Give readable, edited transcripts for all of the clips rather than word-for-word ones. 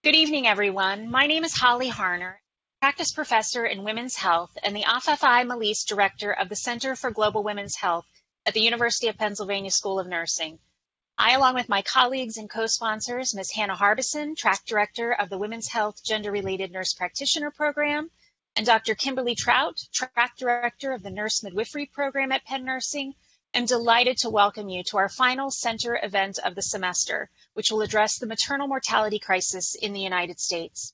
Good evening, everyone. My name is Holly Harner, practice professor in women's health and the Afaf Malise director of the Center for Global Women's Health at the University of Pennsylvania School of Nursing. I, along with my colleagues and co-sponsors, Ms. Hannah Harbison, track director of the Women's Health Gender-Related Nurse Practitioner Program, and Dr. Kimberly Trout, track director of the Nurse Midwifery Program at Penn Nursing, am delighted to welcome you to our final center event of the semester, which will address the maternal mortality crisis in the United States.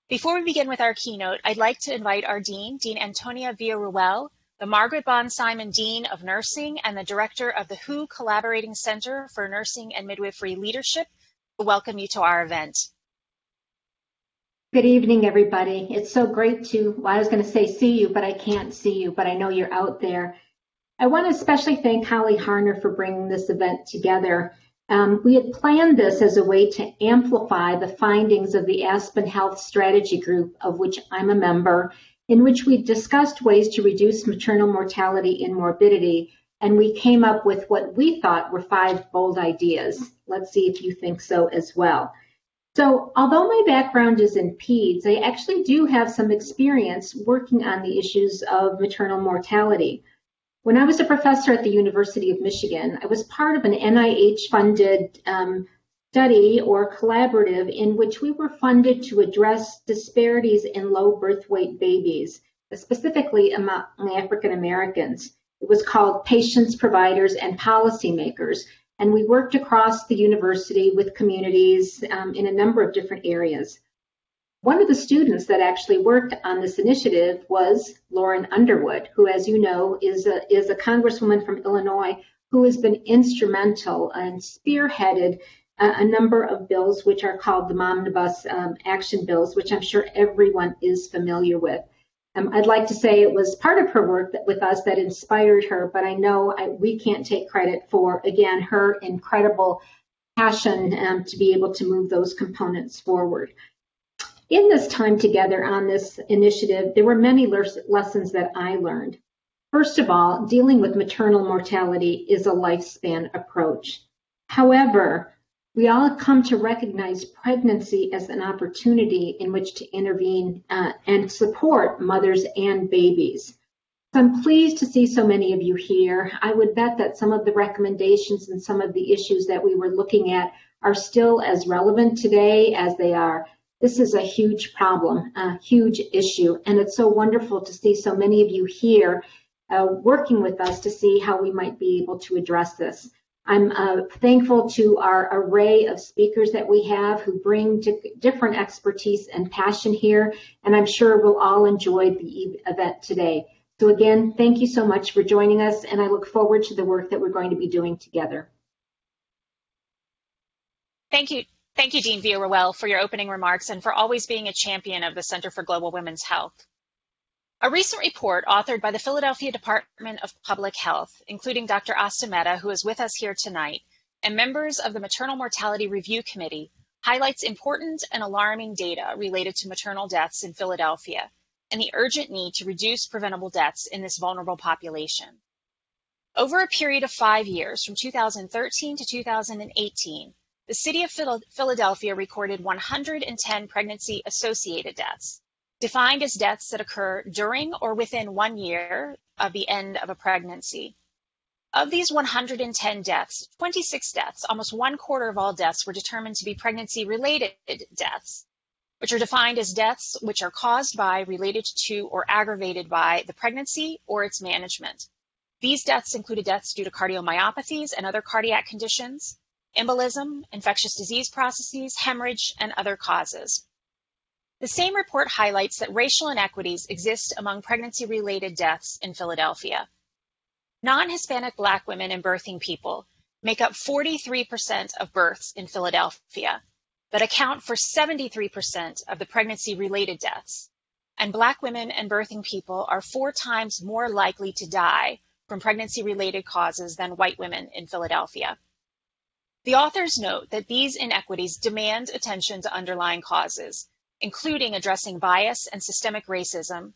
Before we begin with our keynote, I'd like to invite our Dean, Dean Antonia Villarruel, the Margaret Bond-Simon Dean of Nursing and the Director of the WHO Collaborating Center for Nursing and Midwifery Leadership, to welcome you to our event. Good evening, everybody. It's so great to, well, I was going to say see you, but I can't see you, but I know you're out there. I want to especially thank Holly Harner for bringing this event together. We had planned this as a way to amplify the findings of the Aspen Health Strategy Group, of which I'm a member, in which we discussed ways to reduce maternal mortality and morbidity, and we came up with what we thought were 5 bold ideas. Let's see if you think so as well. So although my background is in peds, I actually do have some experience working on the issues of maternal mortality. When I was a professor at the University of Michigan, I was part of an NIH-funded study or collaborative in which we were funded to address disparities in low birth weight babies, specifically among African Americans. It was called Patients, Providers, and Policymakers, and we worked across the university with communities in a number of different areas. One of the students that actually worked on this initiative was Lauren Underwood, who, as you know, is a congresswoman from Illinois who has been instrumental and spearheaded a number of bills which are called the Momnibus Action Bills, which I'm sure everyone is familiar with. I'd like to say it was part of her work with us that inspired her, but I know we can't take credit for, again, her incredible passion to be able to move those components forward. In this time together on this initiative, there were many lessons that I learned. First of all, dealing with maternal mortality is a lifespan approach. However, we all come to recognize pregnancy as an opportunity in which to intervene and support mothers and babies. So I'm pleased to see so many of you here. I would bet that some of the recommendations and some of the issues that we were looking at are still as relevant today as they are. This is a huge problem, a huge issue, and it's so wonderful to see so many of you here working with us to see how we might be able to address this. I'm thankful to our array of speakers that we have who bring different expertise and passion here, and I'm sure we'll all enjoy the event today. So again, thank you so much for joining us, and I look forward to the work that we're going to be doing together. Thank you. Thank you, Dean Villarruel, for your opening remarks and for always being a champion of the Center for Global Women's Health. A recent report authored by the Philadelphia Department of Public Health, including Dr. Asta Mehta, who is with us here tonight, and members of the Maternal Mortality Review Committee, highlights important and alarming data related to maternal deaths in Philadelphia and the urgent need to reduce preventable deaths in this vulnerable population. Over a period of 5 years, from 2013 to 2018, the city of Philadelphia recorded 110 pregnancy-associated deaths, defined as deaths that occur during or within 1 year of the end of a pregnancy. Of these 110 deaths, 26 deaths, almost 1/4 of all deaths, were determined to be pregnancy-related deaths, which are defined as deaths which are caused by, related to, or aggravated by the pregnancy or its management. These deaths included deaths due to cardiomyopathies and other cardiac conditions, embolism, infectious disease processes, hemorrhage, and other causes. The same report highlights that racial inequities exist among pregnancy-related deaths in Philadelphia. Non-Hispanic Black women and birthing people make up 43% of births in Philadelphia, but account for 73% of the pregnancy-related deaths. And Black women and birthing people are 4 times more likely to die from pregnancy-related causes than white women in Philadelphia. The authors note that these inequities demand attention to underlying causes, including addressing bias and systemic racism,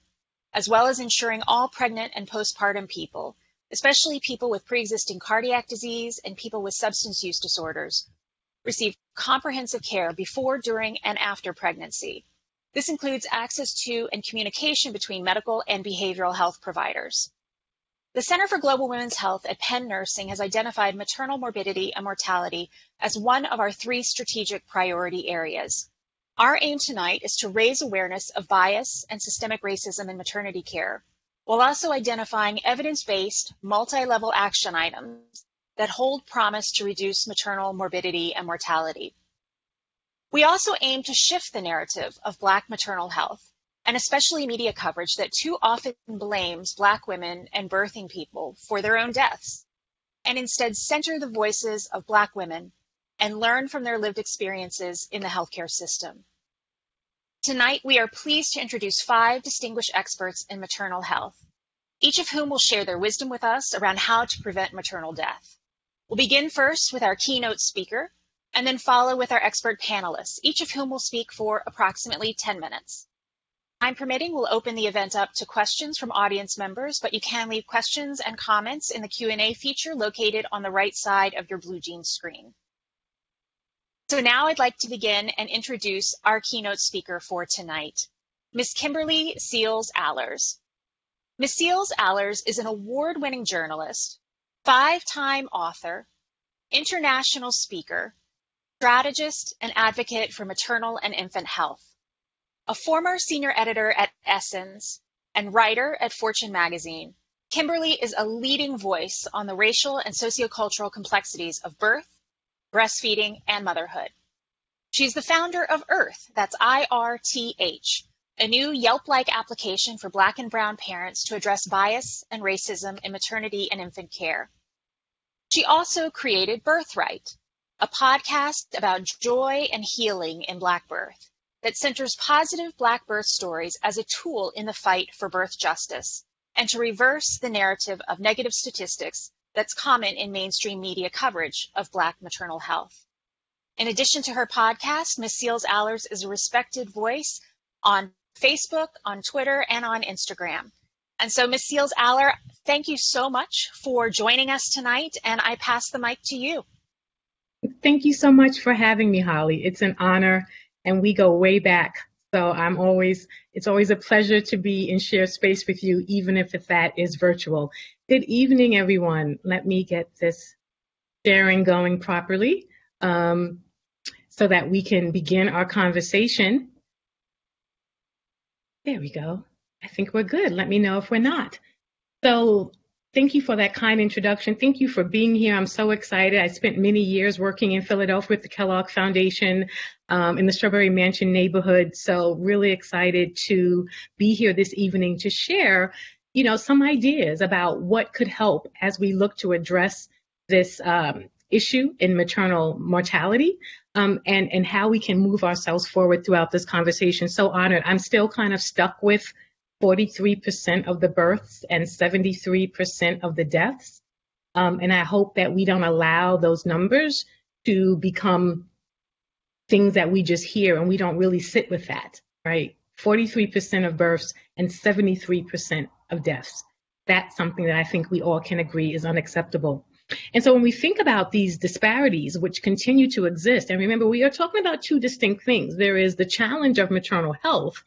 as well as ensuring all pregnant and postpartum people, especially people with pre-existing cardiac disease and people with substance use disorders, receive comprehensive care before, during, and after pregnancy. This includes access to and communication between medical and behavioral health providers. The Center for Global Women's Health at Penn Nursing has identified maternal morbidity and mortality as one of our 3 strategic priority areas. Our aim tonight is to raise awareness of bias and systemic racism in maternity care, while also identifying evidence-based, multi-level action items that hold promise to reduce maternal morbidity and mortality. We also aim to shift the narrative of Black maternal health, and especially media coverage that too often blames Black women and birthing people for their own deaths, and instead center the voices of Black women and learn from their lived experiences in the healthcare system. Tonight, we are pleased to introduce 5 distinguished experts in maternal health, each of whom will share their wisdom with us around how to prevent maternal death. We'll begin first with our keynote speaker, and then follow with our expert panelists, each of whom will speak for approximately 10 minutes. Time permitting, we'll open the event up to questions from audience members, but you can leave questions and comments in the Q&A feature located on the right side of your BlueJeans screen. So now I'd like to begin and introduce our keynote speaker for tonight, Ms. Kimberly Seals-Allers. Ms. Seals-Allers is an award-winning journalist, 5-time author, international speaker, strategist, and advocate for maternal and infant health. A former senior editor at Essence and writer at Fortune magazine, Kimberly is a leading voice on the racial and sociocultural complexities of birth, breastfeeding, and motherhood. She's the founder of IRTH, that's IRTH, a new Yelp-like application for Black and brown parents to address bias and racism in maternity and infant care. She also created Birthright, a podcast about joy and healing in Black birth that centers positive Black birth stories as a tool in the fight for birth justice and to reverse the narrative of negative statistics that's common in mainstream media coverage of Black maternal health. In addition to her podcast, Ms. Seals-Allers is a respected voice on Facebook, on Twitter, and on Instagram. And so, Ms. Seals-Allers, thank you so much for joining us tonight, and I pass the mic to you. Thank you so much for having me, Holly. It's an honor, and we go way back. So it's always a pleasure to be in shared space with you, even if that is virtual. Good evening, everyone. Let me get this sharing going properly so that we can begin our conversation. There we go. I think we're good. Let me know if we're not. So thank you for that kind introduction. Thank you for being here. I'm so excited. I spent many years working in Philadelphia with the Kellogg Foundation in the Strawberry Mansion neighborhood. So really excited to be here this evening to share, some ideas about what could help as we look to address this issue in maternal mortality and how we can move ourselves forward throughout this conversation. So honored. I'm still kind of stuck with 43% of the births and 73% of the deaths. And I hope that we don't allow those numbers to become things that we just hear and we don't really sit with that, right? 43% of births and 73% of deaths. That's something that I think we all can agree is unacceptable. And so when we think about these disparities, which continue to exist, and remember, we are talking about 2 distinct things. There is the challenge of maternal health,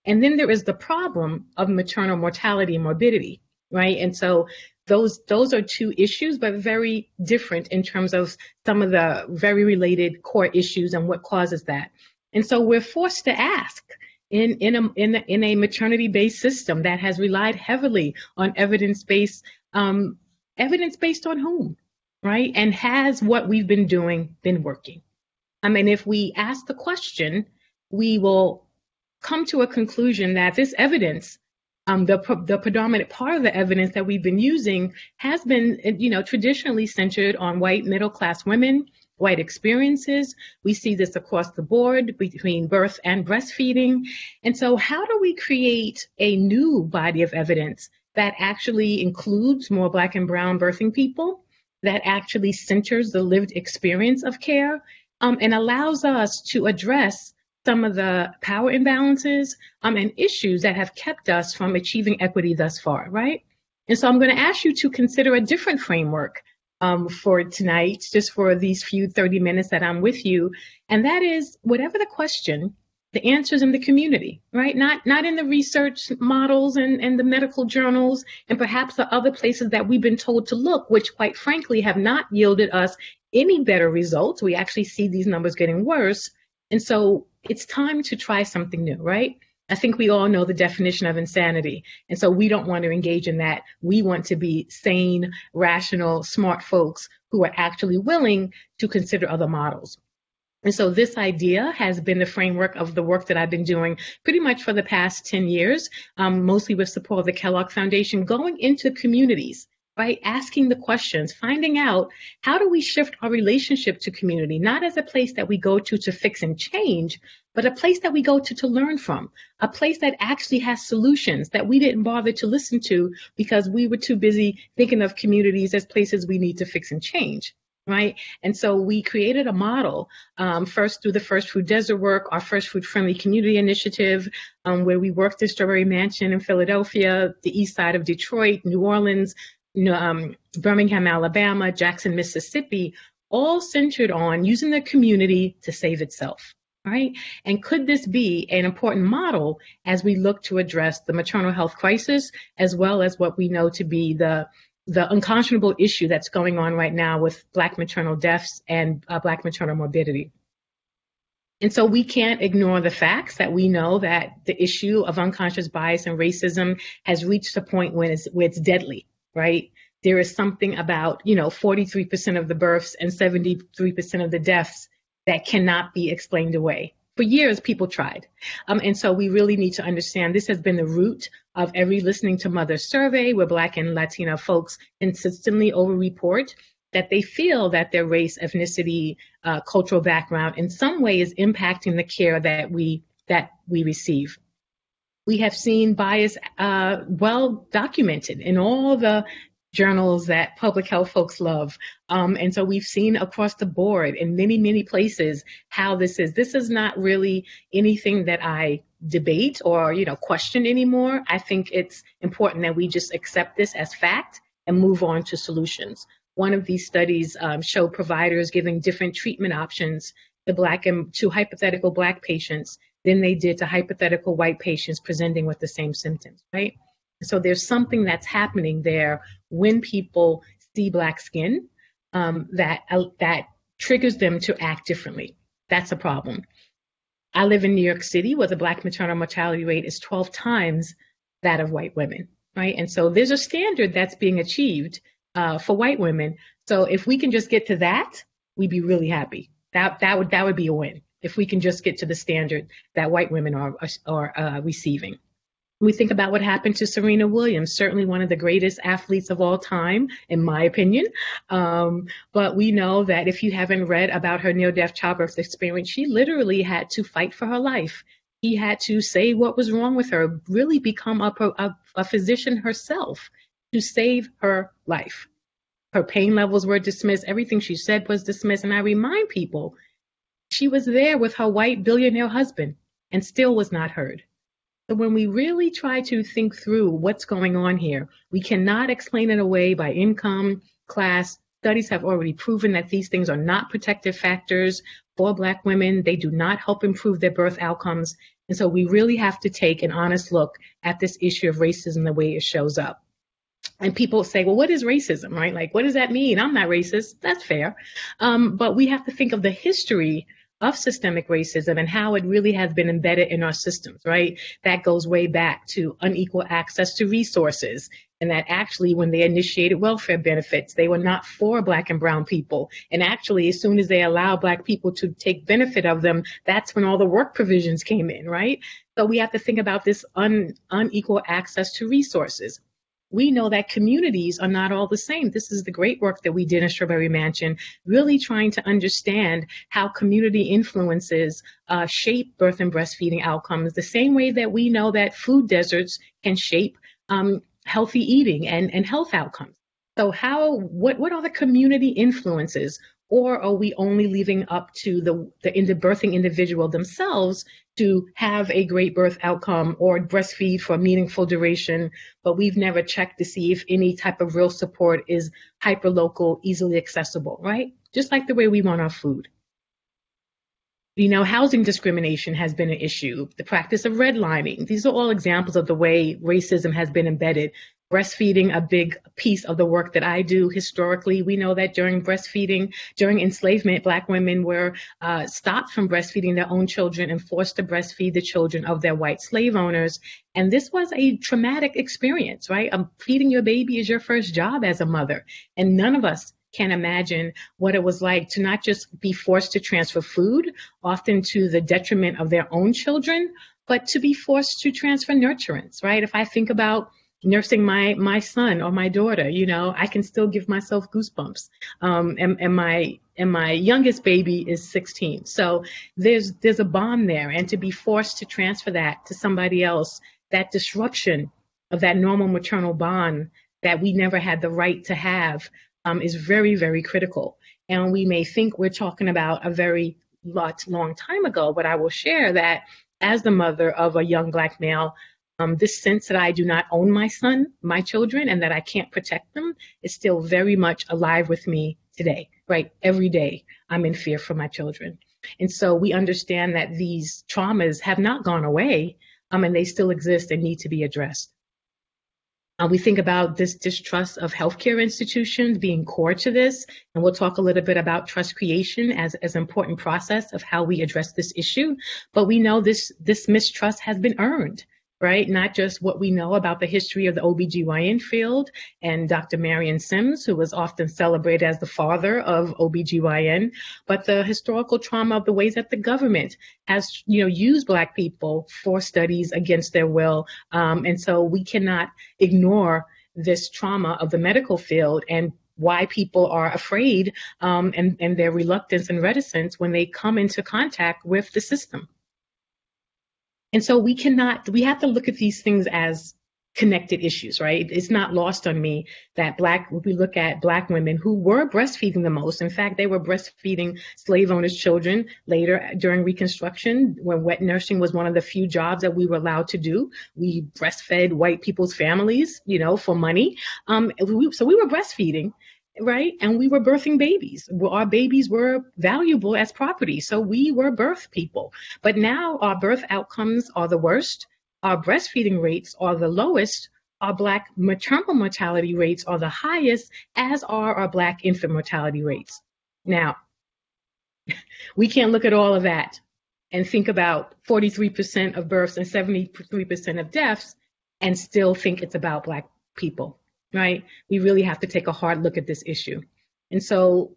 and then there is the problem of maternal mortality and morbidity, right? And so those are 2 issues, but very different in terms of some of the very related core issues and what causes that. And so we're forced to ask in a maternity-based system that has relied heavily on evidence-based on whom, right? And has what we've been doing been working? I mean, if we ask the question, we will come to a conclusion that this evidence, the predominant part of the evidence that we've been using has been, traditionally centered on white middle-class women, white experiences. We see this across the board between birth and breastfeeding. And so how do we create a new body of evidence that actually includes more Black and brown birthing people, that actually centers the lived experience of care, and allows us to address some of the power imbalances and issues that have kept us from achieving equity thus far, right? And so I'm going to ask you to consider a different framework for tonight, just for these few 30 minutes that I'm with you. And that is, whatever the question, the answer's in the community, right? Not in the research models and the medical journals and perhaps the other places that we've been told to look, which quite frankly have not yielded us any better results. We actually see these numbers getting worse. And so it's time to try something new, right? I think we all know the definition of insanity. And so we don't want to engage in that. We want to be sane, rational, smart folks who are actually willing to consider other models. And so this idea has been the framework of the work that I've been doing pretty much for the past 10 years, mostly with support of the Kellogg Foundation, going into communities, right? Asking the questions, finding out how do we shift our relationship to community, not as a place that we go to fix and change, but a place that we go to learn from, a place that actually has solutions that we didn't bother to listen to because we were too busy thinking of communities as places we need to fix and change. Right. And so we created a model first through the First Food Desert work, our First Food Friendly Community Initiative, where we worked at Strawberry Mansion in Philadelphia, the east side of Detroit, New Orleans, Birmingham, Alabama, Jackson, Mississippi, all centered on using the community to save itself. Right? And could this be an important model as we look to address the maternal health crisis, as well as what we know to be the unconscionable issue that's going on right now with Black maternal deaths and Black maternal morbidity. And so we can't ignore the facts that we know that the issue of unconscious bias and racism has reached a point where it's deadly, right? There is something about, 43% of the births and 73% of the deaths that cannot be explained away. For years, people tried. And so we really need to understand this has been the root of every Listening to Mothers survey, where Black and Latina folks consistently overreport that they feel that their race, ethnicity, cultural background in some way is impacting the care that we receive. We have seen bias well documented in all the journals that public health folks love. And so we've seen across the board in many, many places how this is not really anything that I debate or, question anymore. I think it's important that we just accept this as fact and move on to solutions. One of these studies showed providers giving different treatment options to hypothetical Black patients than they did to hypothetical white patients presenting with the same symptoms, right? So there's something that's happening there when people see Black skin that triggers them to act differently. That's a problem. I live in New York City, where the Black maternal mortality rate is 12 times that of white women, right? And so there's a standard that's being achieved for white women. So if we can just get to that, we'd be really happy. That would be a win if we can just get to the standard that white women are receiving. We think about what happened to Serena Williams, certainly one of the greatest athletes of all time, in my opinion. But we know that if you haven't read about her near-death childbirth experience, she literally had to fight for her life. She had to say what was wrong with her, really become a physician herself to save her life. Her pain levels were dismissed. Everything she said was dismissed. And I remind people, she was there with her white billionaire husband and still was not heard. So when we really try to think through what's going on here, we cannot explain it away by income, class. Studies have already proven that these things are not protective factors for Black women. They do not help improve their birth outcomes. And so we really have to take an honest look at this issue of racism, the way it shows up. And people say, well, what is racism, right? Like, what does that mean? I'm not racist. That's fair. But we have to think of the history of systemic racism and how it really has been embedded in our systems, right? That goes way back to unequal access to resources, and that actually when they initiated welfare benefits, they were not for Black and brown people. And actually, as soon as they allowed Black people to take benefit of them, that's when all the work provisions came in, right? So we have to think about this unequal access to resources. We know that communities are not all the same. This is the great work that we did in Strawberry Mansion, really trying to understand how community influences shape birth and breastfeeding outcomes, the same way that we know that food deserts can shape healthy eating and health outcomes. So what are the community influences Or are we only leaving up to the birthing individual themselves to have a great birth outcome or breastfeed for a meaningful duration, but we've never checked to see if any type of real support is hyperlocal, easily accessible, right? Just like the way we want our food. You know, housing discrimination has been an issue. The practice of redlining. These are all examples of the way racism has been embedded. Breastfeeding, a big piece of the work that I do historically. We know that during breastfeeding, during enslavement, Black women were stopped from breastfeeding their own children and forced to breastfeed the children of their white slave owners. And this was a traumatic experience, right? Feeding your baby is your first job as a mother. And none of us can imagine what it was like to not just be forced to transfer food, often to the detriment of their own children, but to be forced to transfer nurturance, right? If I think about nursing my son or my daughter, you know, I can still give myself goosebumps. And my youngest baby is 16. So there's a bond there, and to be forced to transfer that to somebody else, that disruption of that normal maternal bond that we never had the right to have, is very, very critical. And we may think we're talking about a very long time ago, but I will share that as the mother of a young Black male, this sense that I do not own my son, my children, and that I can't protect them is still very much alive with me today, right? Every day I'm in fear for my children. And so we understand that these traumas have not gone away, and they still exist and need to be addressed. We think about this distrust of healthcare institutions being core to this, and we'll talk a little bit about trust creation as an important process of how we address this issue. But we know this mistrust has been earned, right? Not just what we know about the history of the OBGYN field and Dr. Marion Sims, who was often celebrated as the father of OBGYN, but the historical trauma of the ways that the government has, you know, used Black people for studies against their will. And so we cannot ignore this trauma of the medical field and why people are afraid, and their reluctance and reticence when they come into contact with the system. And so we have to look at these things as connected issues, right? It's not lost on me that we look at Black women who were breastfeeding the most. In fact, they were breastfeeding slave owners' children later during Reconstruction, when wet nursing was one of the few jobs that we were allowed to do. We breastfed white people's families, you know, for money. So we were breastfeeding. Right? And we were birthing babies. Our babies were valuable as property. So we were birth people. But now our birth outcomes are the worst. Our breastfeeding rates are the lowest. Our Black maternal mortality rates are the highest, as are our Black infant mortality rates. Now, we can't look at all of that and think about 43% of births and 73% of deaths and still think it's about Black people. Right? We really have to take a hard look at this issue. And so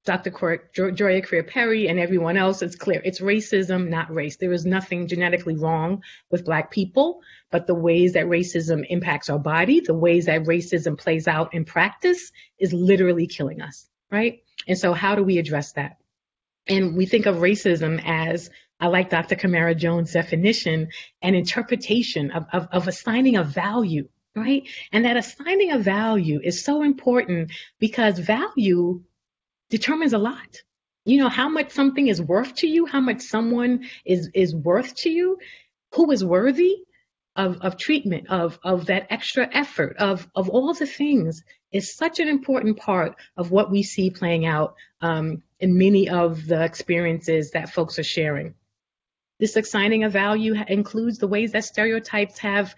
Dr. Joya Crear-Perry and everyone else, it's clear. It's racism, not race. There is nothing genetically wrong with Black people, but the ways that racism impacts our body, the ways that racism plays out in practice is literally killing us, right? And so how do we address that? And we think of racism as, I like Dr. Camara Jones' definition, an interpretation of assigning a value. Right? And that assigning a value is so important because value determines a lot. You know, how much something is worth to you, how much someone is worth to you, who is worthy of treatment, of that extra effort, of all the things is such an important part of what we see playing out in many of the experiences that folks are sharing. This assigning a value includes the ways that stereotypes have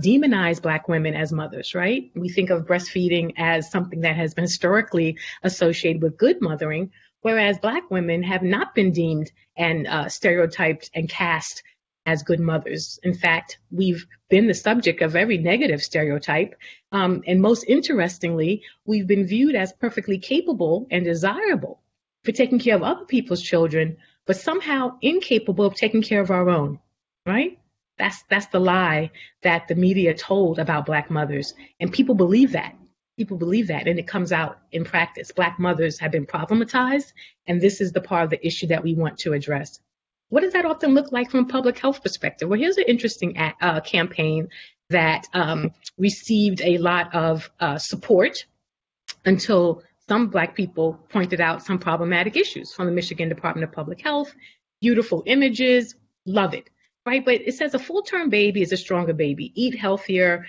demonized Black women as mothers, right? We think of breastfeeding as something that has been historically associated with good mothering, whereas Black women have not been deemed and stereotyped and cast as good mothers. In fact, we've been the subject of every negative stereotype. And most interestingly, we've been viewed as perfectly capable and desirable for taking care of other people's children, but somehow incapable of taking care of our own, right? That's the lie that the media told about Black mothers. And people believe that. People believe that, and it comes out in practice. Black mothers have been problematized, and this is the part of the issue that we want to address. What does that often look like from a public health perspective? Well, here's an interesting campaign that received a lot of support until some Black people pointed out some problematic issues from the Michigan Department of Public Health. Beautiful images, love it, right? But it says a full-term baby is a stronger baby. Eat healthier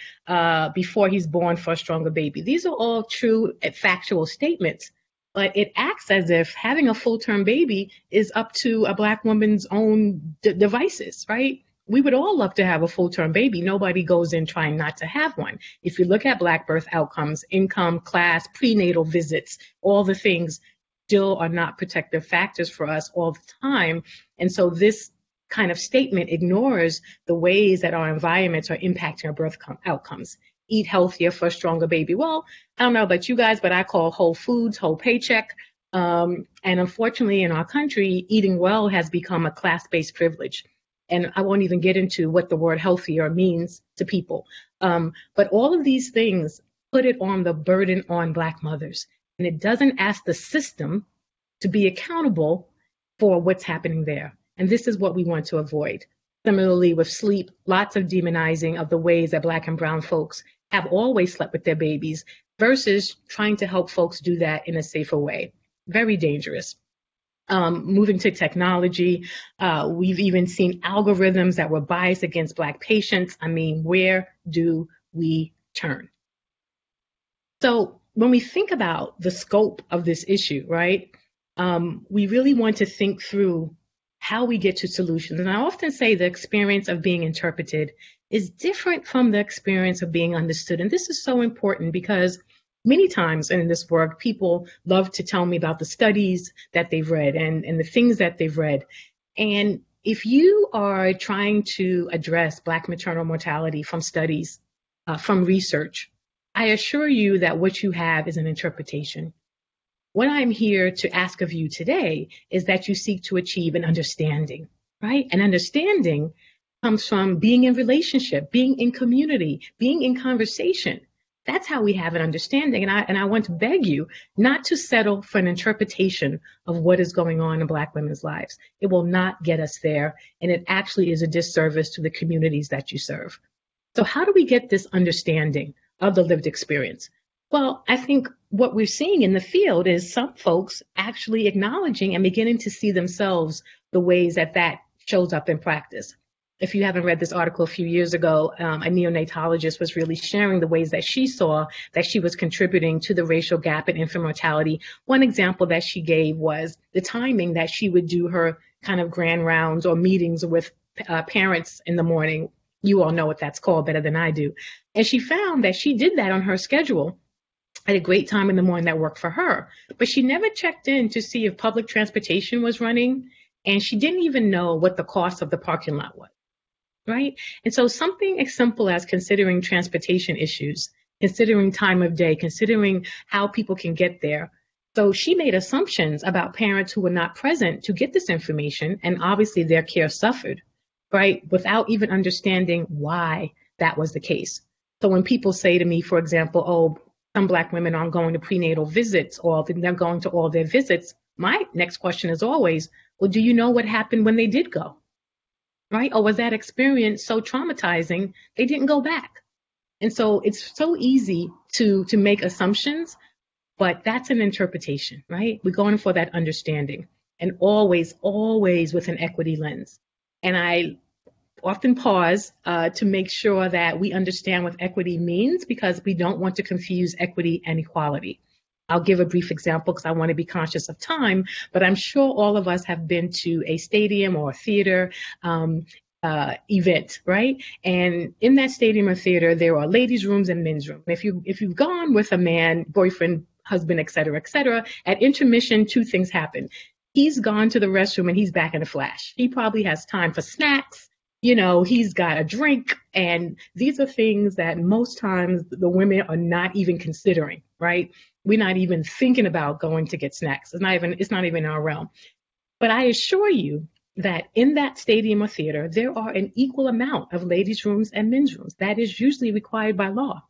before he's born for a stronger baby. These are all true factual statements, but it acts as if having a full-term baby is up to a Black woman's own devices, right? We would all love to have a full-term baby. Nobody goes in trying not to have one. If you look at Black birth outcomes, income, class, prenatal visits, all the things still are not protective factors for us all the time. And so this kind of statement ignores the ways that our environments are impacting our birth outcomes. Eat healthier for a stronger baby. Well, I don't know about you guys, but I call whole foods, whole paycheck. And unfortunately, in our country, eating well has become a class-based privilege. And I won't even get into what the word healthier means to people. But all of these things put it on the burden on Black mothers. And it doesn't ask the system to be accountable for what's happening there. And this is what we want to avoid. Similarly, with sleep, lots of demonizing of the ways that Black and brown folks have always slept with their babies versus trying to help folks do that in a safer way. Very dangerous. Moving to technology, we've even seen algorithms that were biased against Black patients. I mean, where do we turn? So when we think about the scope of this issue, right, we really want to think through how we get to solutions. And I often say the experience of being interpreted is different from the experience of being understood. And this is so important because many times in this work, people love to tell me about the studies that they've read and the things that they've read. And if you are trying to address Black maternal mortality from studies, from research, I assure you that what you have is an interpretation. What I'm here to ask of you today is that you seek to achieve an understanding, right? An understanding comes from being in relationship, being in community, being in conversation. That's how we have an understanding. And I want to beg you not to settle for an interpretation of what is going on in Black women's lives. It will not get us there. And it actually is a disservice to the communities that you serve. So how do we get this understanding of the lived experience? Well, I think what we're seeing in the field is some folks actually acknowledging and beginning to see themselves the ways that that shows up in practice. If you haven't read this article a few years ago, a neonatologist was really sharing the ways that she saw that she was contributing to the racial gap in infant mortality. One example that she gave was the timing that she would do her kind of grand rounds or meetings with parents in the morning. You all know what that's called better than I do. And she found that she did that on her schedule at a great time in the morning that worked for her. But she never checked in to see if public transportation was running, and she didn't even know what the cost of the parking lot was, right? And so something as simple as considering transportation issues, considering time of day, considering how people can get there. So she made assumptions about parents who were not present to get this information, and obviously their care suffered, right? Without even understanding why that was the case. So when people say to me, for example, oh, some Black women aren't going to prenatal visits or they're going to all their visits, my next question is always, well, do you know what happened when they did go? Right? Or was that experience so traumatizing they didn't go back? And so it's so easy to make assumptions, but that's an interpretation, right? We're going for that understanding, and always with an equity lens. And I often pause to make sure that we understand what equity means, because we don't want to confuse equity and equality. I'll give a brief example because I want to be conscious of time, but I'm sure all of us have been to a stadium or a theater event, right? And in that stadium or theater, there are ladies' rooms and men's rooms. If you've gone with a man, boyfriend, husband, et cetera, at intermission, two things happen. He's gone to the restroom and he's back in a flash. He probably has time for snacks. You know, he's got a drink, and these are things that most times the women are not even considering, right? We're not even thinking about going to get snacks. It's not even in our realm. But I assure you that in that stadium or theater, there are an equal amount of ladies' rooms and men's rooms. That is usually required by law.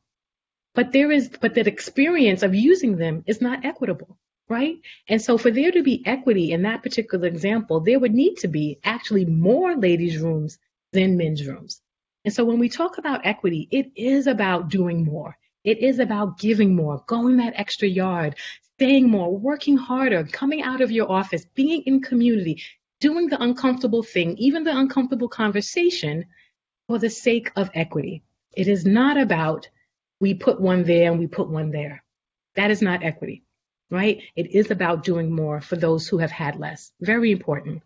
But that experience of using them is not equitable, right? And so for there to be equity in that particular example, there would need to be actually more ladies' rooms than men's rooms. And so when we talk about equity, it is about doing more. It is about giving more, going that extra yard, staying more, working harder, coming out of your office, being in community, doing the uncomfortable thing, even the uncomfortable conversation for the sake of equity. It is not about we put one there and we put one there. That is not equity, right? It is about doing more for those who have had less. Very important.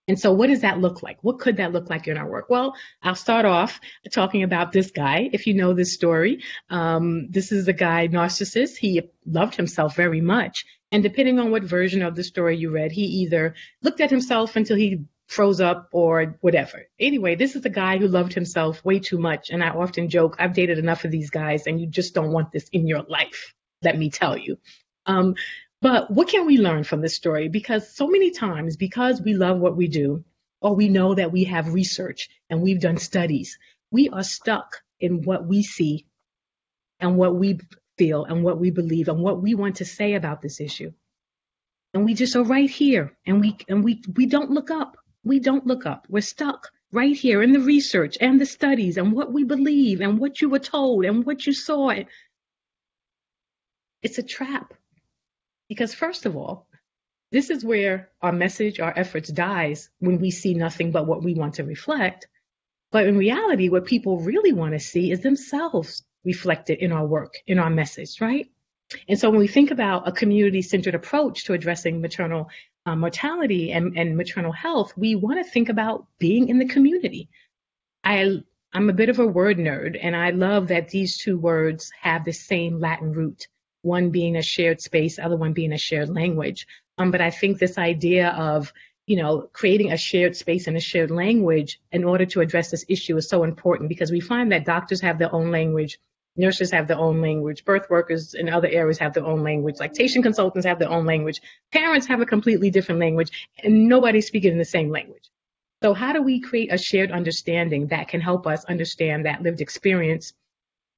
And so what does that look like? What could that look like in our work? Well, I'll start off talking about this guy. If you know this story, this is the guy, Narcissus. He loved himself very much. And depending on what version of the story you read, he either looked at himself until he froze up or whatever. Anyway, this is a guy who loved himself way too much. And I often joke, I've dated enough of these guys and you just don't want this in your life, let me tell you. But what can we learn from this story? Because so many times, because we love what we do, or we know that we have research and we've done studies, we are stuck in what we see and what we feel and what we believe and what we want to say about this issue. And we just are right here and we don't look up. We don't look up. We're stuck right here in the research and the studies and what we believe and what you were told and what you saw. It's a trap. Because first of all, this is where our message, our efforts dies when we see nothing but what we want to reflect. But in reality, what people really want to see is themselves reflected in our work, in our message, right? And so when we think about a community-centered approach to addressing maternal mortality and maternal health, we want to think about being in the community. I'm a bit of a word nerd, and I love that these two words have the same Latin root. One being a shared space, other one being a shared language. But I think this idea of, creating a shared space and a shared language in order to address this issue is so important because we find that doctors have their own language, nurses have their own language, birth workers in other areas have their own language, lactation consultants have their own language, parents have a completely different language, and nobody's speaking in the same language. So how do we create a shared understanding that can help us understand that lived experience?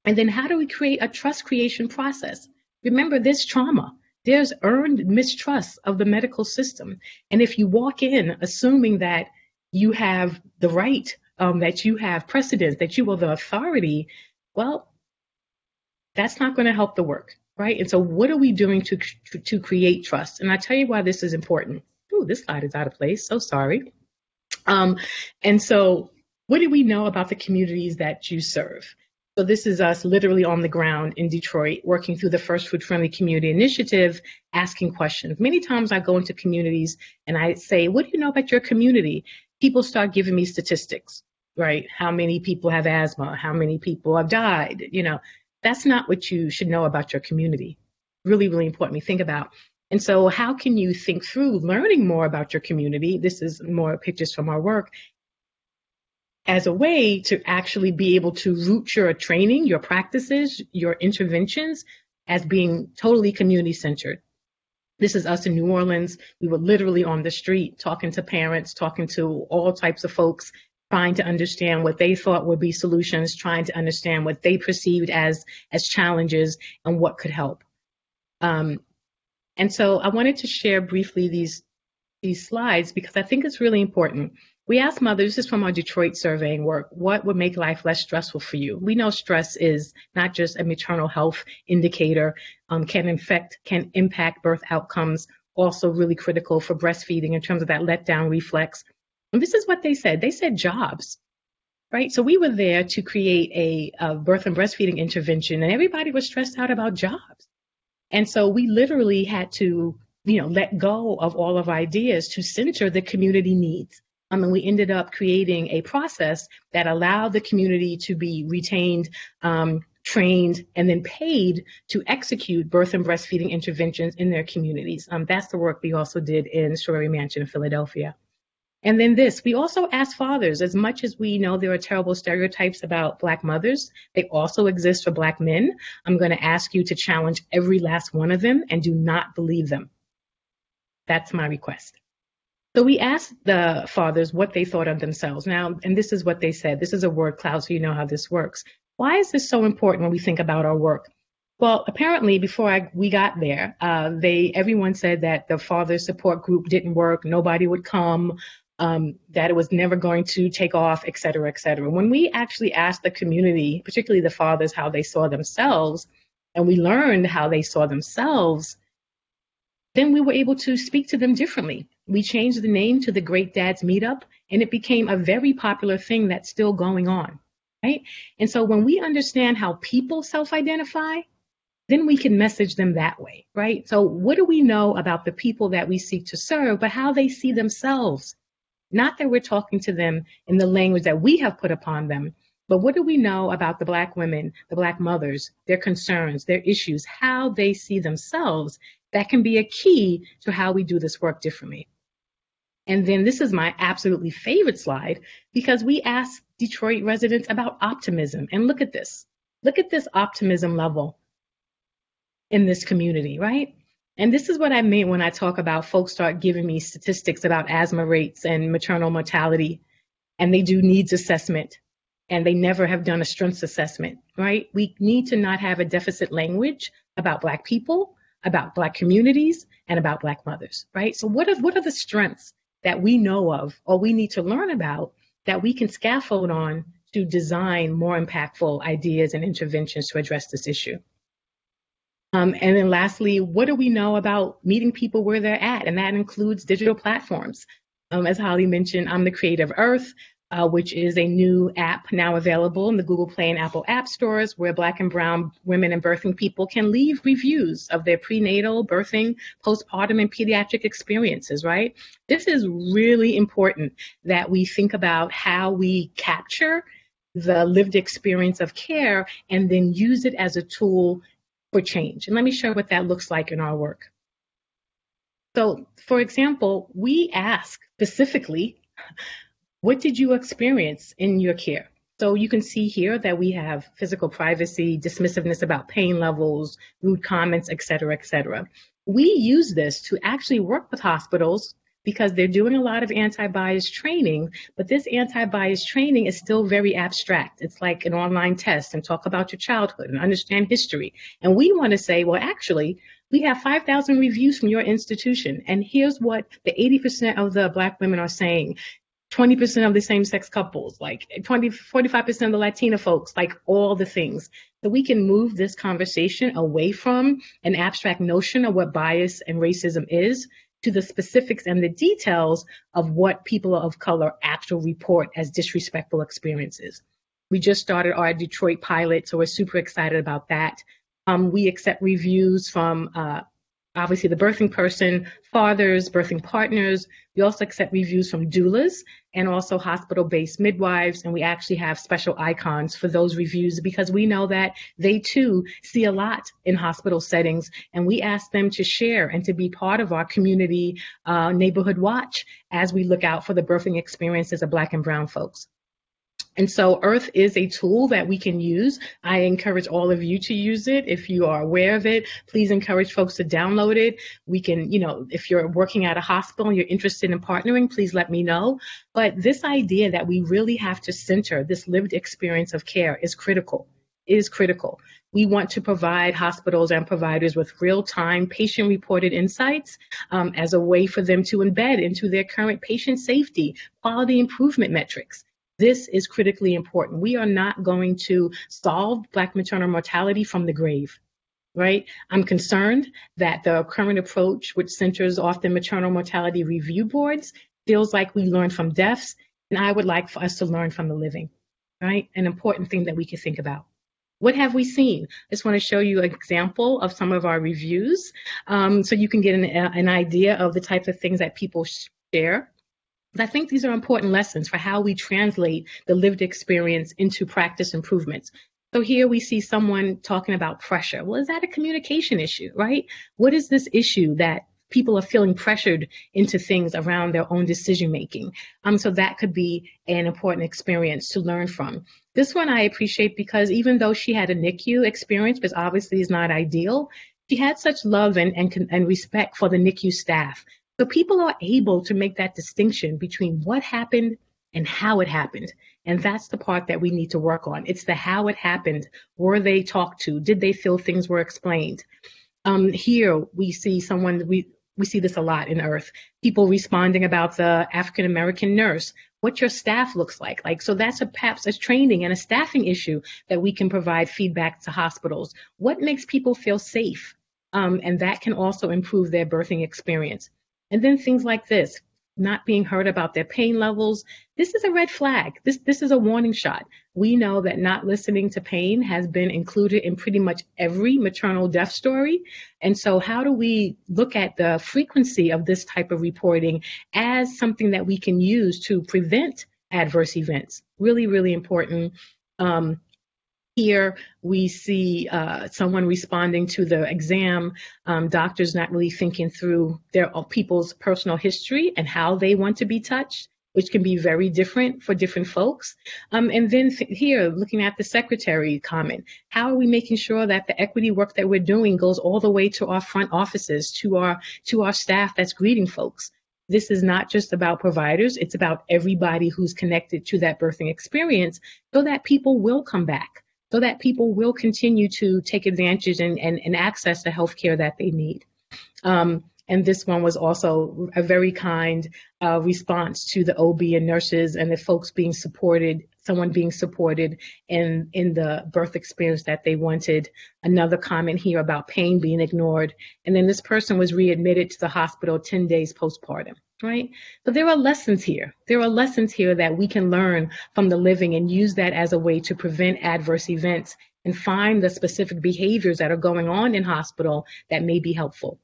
And then how do we create a trust creation process? Remember, there's trauma. There's earned mistrust of the medical system. And if you walk in assuming that you have the right, that you have precedence, that you are the authority, well, that's not going to help the work, right? And so what are we doing to create trust? And I'll tell you why this is important. Ooh, this slide is out of place. So sorry. And so what do we know about the communities that you serve? So this is us literally on the ground in Detroit, working through the First Food Friendly Community Initiative, asking questions. Many times I go into communities and I say, what do you know about your community? People start giving me statistics, right? How many people have asthma? How many people have died? That's not what you should know about your community. Really, really important to think about. And so how can you think through learning more about your community? This is more pictures from our work, as a way to actually be able to root your training, your practices, your interventions as being totally community-centered. This is us in New Orleans. We were literally on the street talking to parents, talking to all types of folks, trying to understand what they thought would be solutions, trying to understand what they perceived as challenges and what could help. And so I wanted to share briefly these slides because I think it's really important. We asked mothers, this is from our Detroit surveying work, what would make life less stressful for you? We know stress is not just a maternal health indicator, can impact birth outcomes, also really critical for breastfeeding in terms of that letdown reflex. And this is what they said. They said jobs, right? So we were there to create a birth and breastfeeding intervention, and everybody was stressed out about jobs. And so we literally had to, let go of all of our ideas to center the community needs. And we ended up creating a process that allowed the community to be retained, trained, and then paid to execute birth and breastfeeding interventions in their communities. That's the work we also did in Strawberry Mansion in Philadelphia. And then we also asked fathers, as much as we know there are terrible stereotypes about Black mothers, they also exist for Black men. I'm going to ask you to challenge every last one of them and do not believe them. That's my request. So we asked the fathers what they thought of themselves. Now, and this is what they said. This is a word cloud, so you know how this works. Why is this so important when we think about our work? Well, apparently, before we got there, everyone said that the father support group didn't work, nobody would come, that it was never going to take off, et cetera, et cetera. When we actually asked the community, particularly the fathers, how they saw themselves, and we learned how they saw themselves, then we were able to speak to them differently. We changed the name to the Great Dads Meetup, and it became a very popular thing that's still going on, right? And so when we understand how people self-identify, then we can message them that way, right? So what do we know about the people that we seek to serve, but how they see themselves? Not that we're talking to them in the language that we have put upon them, but what do we know about the Black women, the Black mothers, their concerns, their issues, how they see themselves? That can be a key to how we do this work differently. And then this is my absolutely favorite slide, because we asked Detroit residents about optimism. And look at this. Look at this optimism level in this community, right? And this is what I mean when I talk about folks start giving me statistics about asthma rates and maternal mortality, and they do needs assessment, and they never have done a strengths assessment, right? We need to not have a deficit language about Black people, about Black communities, and about Black mothers, right? So what are the strengths that we know of or we need to learn about that we can scaffold on to design more impactful ideas and interventions to address this issue? And then lastly, what do we know about meeting people where they're at? And that includes digital platforms. As Holly mentioned, I'm the creator of Earth, which is a new app now available in the Google Play and Apple app stores, where Black and brown women and birthing people can leave reviews of their prenatal, birthing, postpartum, and pediatric experiences, right? This is really important that we think about how we capture the lived experience of care and then use it as a tool for change. And let me show what that looks like in our work. So, for example, we ask specifically, what did you experience in your care? So you can see here that we have physical privacy, dismissiveness about pain levels, rude comments, et cetera, et cetera. We use this to actually work with hospitals because they're doing a lot of anti-bias training, but this anti-bias training is still very abstract. It's like an online test and talk about your childhood and understand history. And we want to say, well, actually, we have 5,000 reviews from your institution, and here's what the 80% of the Black women are saying. 20% of the same-sex couples, like 45% of the Latina folks, like all the things. So we can move this conversation away from an abstract notion of what bias and racism is to the specifics and the details of what people of color actually report as disrespectful experiences. We just started our Detroit pilot, so we're super excited about that. We accept reviews from obviously the birthing person, fathers, birthing partners. We also accept reviews from doulas and also hospital-based midwives, and we actually have special icons for those reviews because we know that they too see a lot in hospital settings, and we ask them to share and to be part of our community neighborhood watch as we look out for the birthing experiences of Black and brown folks. And so Earth is a tool that we can use. I encourage all of you to use it. If you are aware of it, please encourage folks to download it. We can, if you're working at a hospital and you're interested in partnering, please let me know. But this idea that we really have to center this lived experience of care is critical. It is critical. We want to provide hospitals and providers with real-time patient-reported insights as a way for them to embed into their current patient safety, quality improvement metrics. This is critically important. We are not going to solve Black maternal mortality from the grave, right? I'm concerned that the current approach, which centers often maternal mortality review boards, feels like we learn from deaths, and I would like for us to learn from the living, right? An important thing that we can think about. What have we seen? I just want to show you an example of some of our reviews so you can get an idea of the type of things that people share. I think these are important lessons for how we translate the lived experience into practice improvements. So here we see someone talking about pressure. Well, is that a communication issue, right? What is this issue that people are feeling pressured into things around their own decision making? So that could be an important experience to learn from. This one I appreciate because even though she had a NICU experience, which obviously is not ideal, she had such love and respect for the NICU staff. So people are able to make that distinction between what happened and how it happened. And that's the part that we need to work on. It's the how it happened. Were they talked to? Did they feel things were explained? Here we see we see this a lot in Earth. People responding about the African-American nurse, what your staff looks like. So that's perhaps a training and a staffing issue that we can provide feedback to hospitals. What makes people feel safe? and that can also improve their birthing experience. And then things like this, not being heard about their pain levels. This is a red flag. This is a warning shot. We know that not listening to pain has been included in pretty much every maternal death story. And so how do we look at the frequency of this type of reporting as something that we can use to prevent adverse events? Really, really important. Here we see someone responding to the exam, doctors not really thinking through their people's personal history and how they want to be touched, which can be very different for different folks. And then here, looking at the secretary comment, how are we making sure that the equity work that we're doing goes all the way to our front offices, to our staff that's greeting folks? This is not just about providers, it's about everybody who's connected to that birthing experience, so that people will come back, so that people will continue to take advantage and access the healthcare that they need. And this one was also a very kind response to the OB and nurses and the folks being supported, someone being supported in the birth experience that they wanted. Another comment here about pain being ignored. And then this person was readmitted to the hospital 10 days postpartum, right? So there are lessons here. There are lessons here that we can learn from the living and use that as a way to prevent adverse events and find the specific behaviors that are going on in hospital that may be helpful.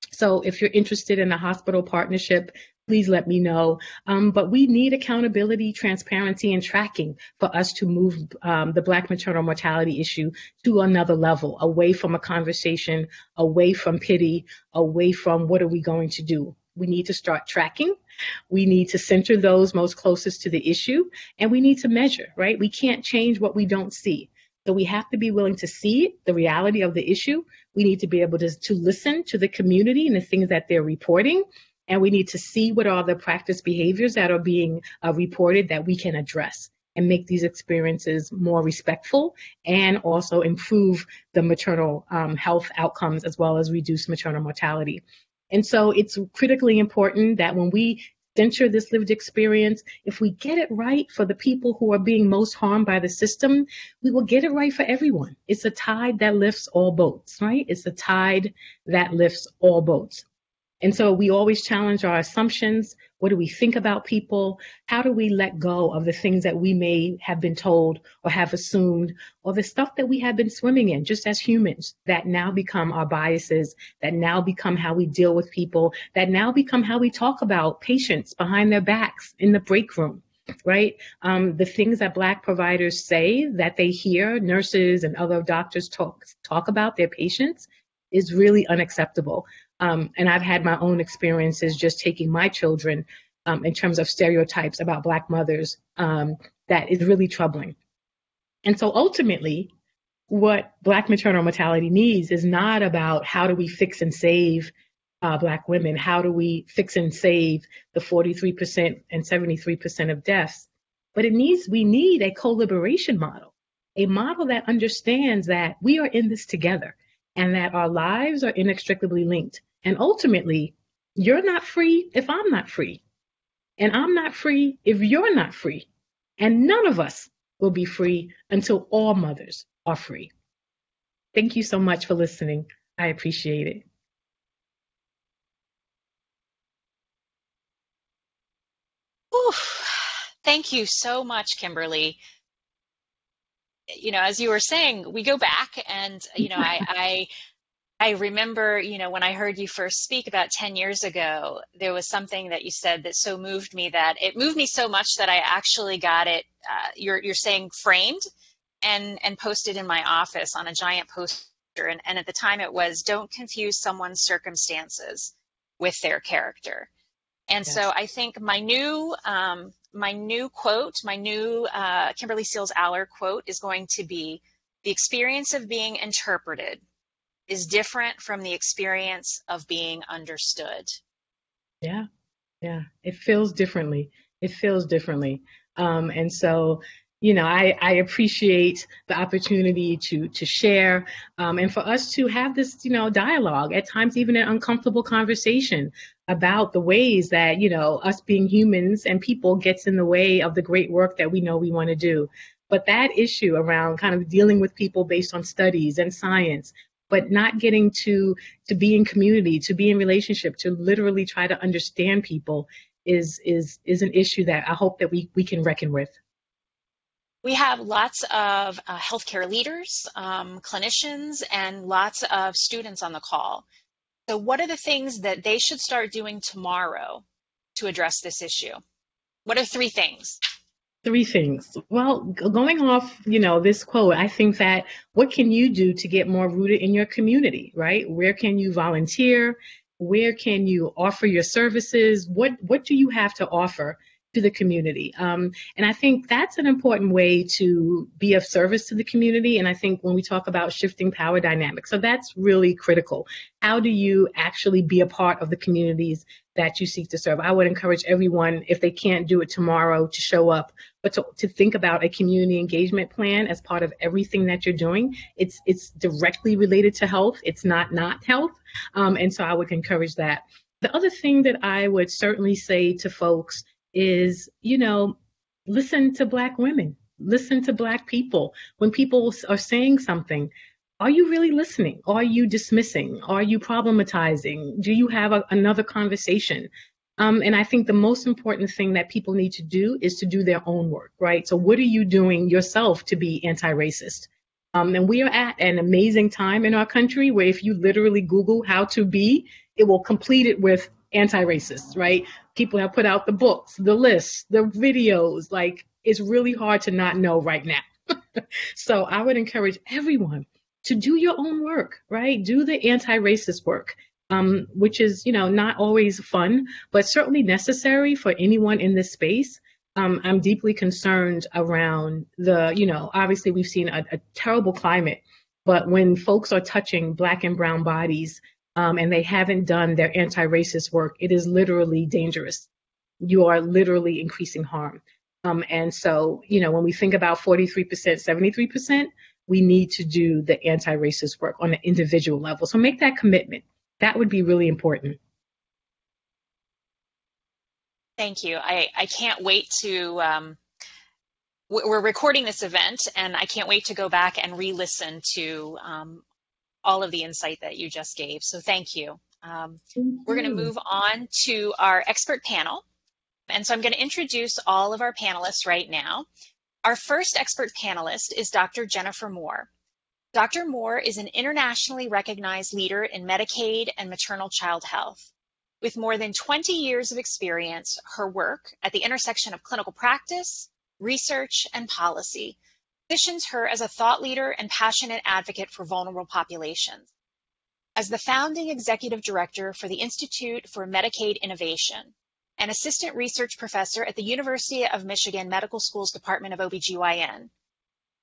So if you're interested in a hospital partnership, please let me know. But we need accountability, transparency, and tracking for us to move the Black maternal mortality issue to another level, away from a conversation, away from pity, away from what are we going to do. We need to start tracking. We need to center those most closest to the issue, and we need to measure, right? We can't change what we don't see. So we have to be willing to see the reality of the issue. We need to be able to listen to the community and the things that they're reporting. And we need to see what are the practice behaviors that are being reported that we can address and make these experiences more respectful and also improve the maternal health outcomes as well as reduce maternal mortality. And so it's critically important that when we center this lived experience, if we get it right for the people who are being most harmed by the system, we will get it right for everyone. It's a tide that lifts all boats, right? It's a tide that lifts all boats. And so we always challenge our assumptions. What do we think about people? How do we let go of the things that we may have been told or have assumed, or the stuff that we have been swimming in just as humans that now become our biases, that now become how we deal with people, that now become how we talk about patients behind their backs in the break room, right? The things that Black providers say that they hear nurses and other doctors talk about their patients is really unacceptable. And I've had my own experiences just taking my children in terms of stereotypes about Black mothers that is really troubling. And so ultimately, what Black maternal mortality needs is not about how do we fix and save Black women, how do we fix and save the 43% and 73% of deaths, but we need a co-liberation model, a model that understands that we are in this together and that our lives are inextricably linked. And ultimately, you're not free if I'm not free. And I'm not free if you're not free. And none of us will be free until all mothers are free. Thank you so much for listening. I appreciate it. Oof. Thank you so much, Kimberly. You know, as you were saying, we go back and, you know, I remember, you know, when I heard you first speak about 10 years ago, there was something that you said that so moved me that it moved me so much that I actually got it, you're saying framed and posted in my office on a giant poster. And at the time it was, don't confuse someone's circumstances with their character. And yes. So I think my new quote, Kimberly Seals Aller quote is going to be, the experience of being interpreted is different from the experience of being understood. Yeah. It feels differently. And so, you know, I appreciate the opportunity to share and for us to have this, you know, dialogue, at times even an uncomfortable conversation about the ways that, you know, us being humans and people gets in the way of the great work that we know we want to do. But that issue around kind of dealing with people based on studies and science, but not getting to be in community, to be in relationship, to literally try to understand people is an issue that I hope that we can reckon with. We have lots of healthcare leaders, clinicians, and lots of students on the call. So what are the things that they should start doing tomorrow to address this issue? What are 3 things? 3 things. Well, going off, this quote, I think that what can you do to get more rooted in your community, right? Where can you volunteer? Where can you offer your services? What do you have to offer to the community? And I think that's an important way to be of service to the community. And I think when we talk about shifting power dynamics, so that's really critical. How do you actually be a part of the communities that you seek to serve? I would encourage everyone, if they can't do it tomorrow, to show up, but to think about a community engagement plan as part of everything that you're doing. It's directly related to health. It's not health. And so I would encourage that. The other thing that I would certainly say to folks is, listen to Black women, listen to Black people. When people are saying something, are you really listening? Are you dismissing? Are you problematizing? Do you have another conversation? And I think the most important thing that people need to do is to do their own work, right? So what are you doing yourself to be anti-racist? And we are at an amazing time in our country where if you literally Google how to be, it will complete it with anti-racist, right? People have put out the books, the lists, the videos. Like, it's really hard to not know right now. So I would encourage everyone to do your own work, right? Do the anti-racist work, which is, not always fun, but certainly necessary for anyone in this space. I'm deeply concerned around obviously we've seen a terrible climate, but when folks are touching Black and brown bodies and they haven't done their anti-racist work, it is literally dangerous. You are literally increasing harm. And so, when we think about 43%, 73%, we need to do the anti-racist work on an individual level. So make that commitment. That would be really important. Thank you. I can't wait to, we're recording this event, and I can't wait to go back and re-listen to all of the insight that you just gave. So thank you. We're going to move on to our expert panel. And so I'm going to introduce all of our panelists right now. Our first expert panelist is Dr. Jennifer Moore. Dr. Moore is an internationally recognized leader in Medicaid and maternal child health. With more than 20 years of experience, her work at the intersection of clinical practice, research, and policy positions her as a thought leader and passionate advocate for vulnerable populations. As the founding executive director for the Institute for Medicaid Innovation, and assistant research professor at the University of Michigan Medical School's Department of OBGYN,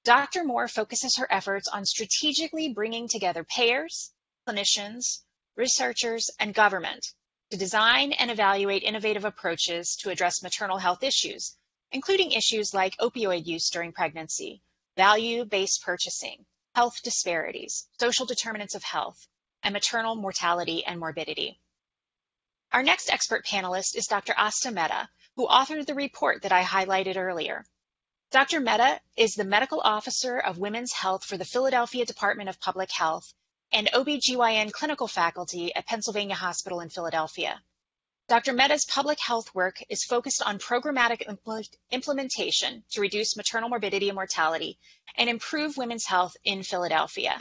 Dr. Moore focuses her efforts on strategically bringing together payers, clinicians, researchers, and government to design and evaluate innovative approaches to address maternal health issues, including issues like opioid use during pregnancy, value-based purchasing, health disparities, social determinants of health, and maternal mortality and morbidity. Our next expert panelist is Dr. Asta Mehta, who authored the report that I highlighted earlier. Dr. Mehta is the medical officer of women's health for the Philadelphia Department of Public Health and OBGYN clinical faculty at Pennsylvania Hospital in Philadelphia. Dr. Mehta's public health work is focused on programmatic implementation to reduce maternal morbidity and mortality and improve women's health in Philadelphia.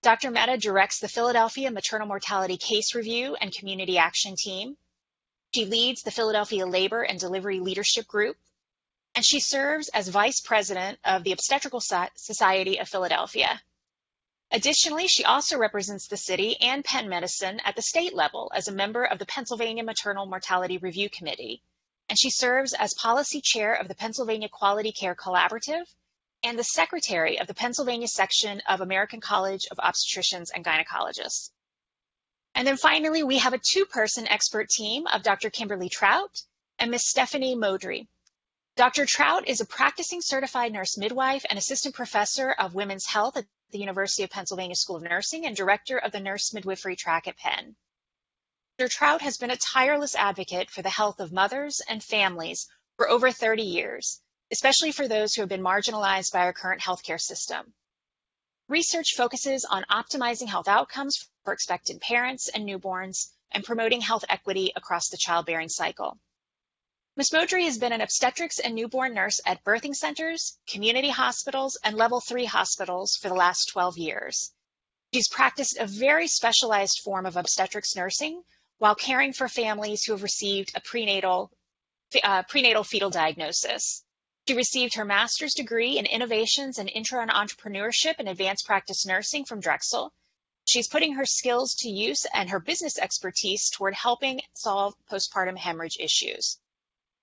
Dr. Mehta directs the Philadelphia Maternal Mortality Case Review and Community Action Team. She leads the Philadelphia Labor and Delivery Leadership Group, and she serves as Vice President of the Obstetrical Society of Philadelphia. Additionally, she also represents the city and Penn Medicine at the state level as a member of the Pennsylvania Maternal Mortality Review Committee, and she serves as Policy Chair of the Pennsylvania Quality Care Collaborative and the Secretary of the Pennsylvania section of American College of Obstetricians and Gynecologists. And then finally, we have a 2-person expert team of Dr. Kimberly Trout and Ms. Stephanie Modry. Dr. Trout is a practicing certified nurse midwife and assistant professor of women's health at the University of Pennsylvania School of Nursing and director of the nurse midwifery track at Penn. Dr. Trout has been a tireless advocate for the health of mothers and families for over 30 years, especially for those who have been marginalized by our current healthcare system. Research focuses on optimizing health outcomes for expectant parents and newborns and promoting health equity across the childbearing cycle. Ms. Modry has been an obstetrics and newborn nurse at birthing centers, community hospitals, and level 3 hospitals for the last 12 years. She's practiced a very specialized form of obstetrics nursing while caring for families who have received a prenatal fetal diagnosis. She received her master's degree in innovations and intro and entrepreneurship and advanced practice nursing from Drexel. She's putting her skills to use and her business expertise toward helping solve postpartum hemorrhage issues.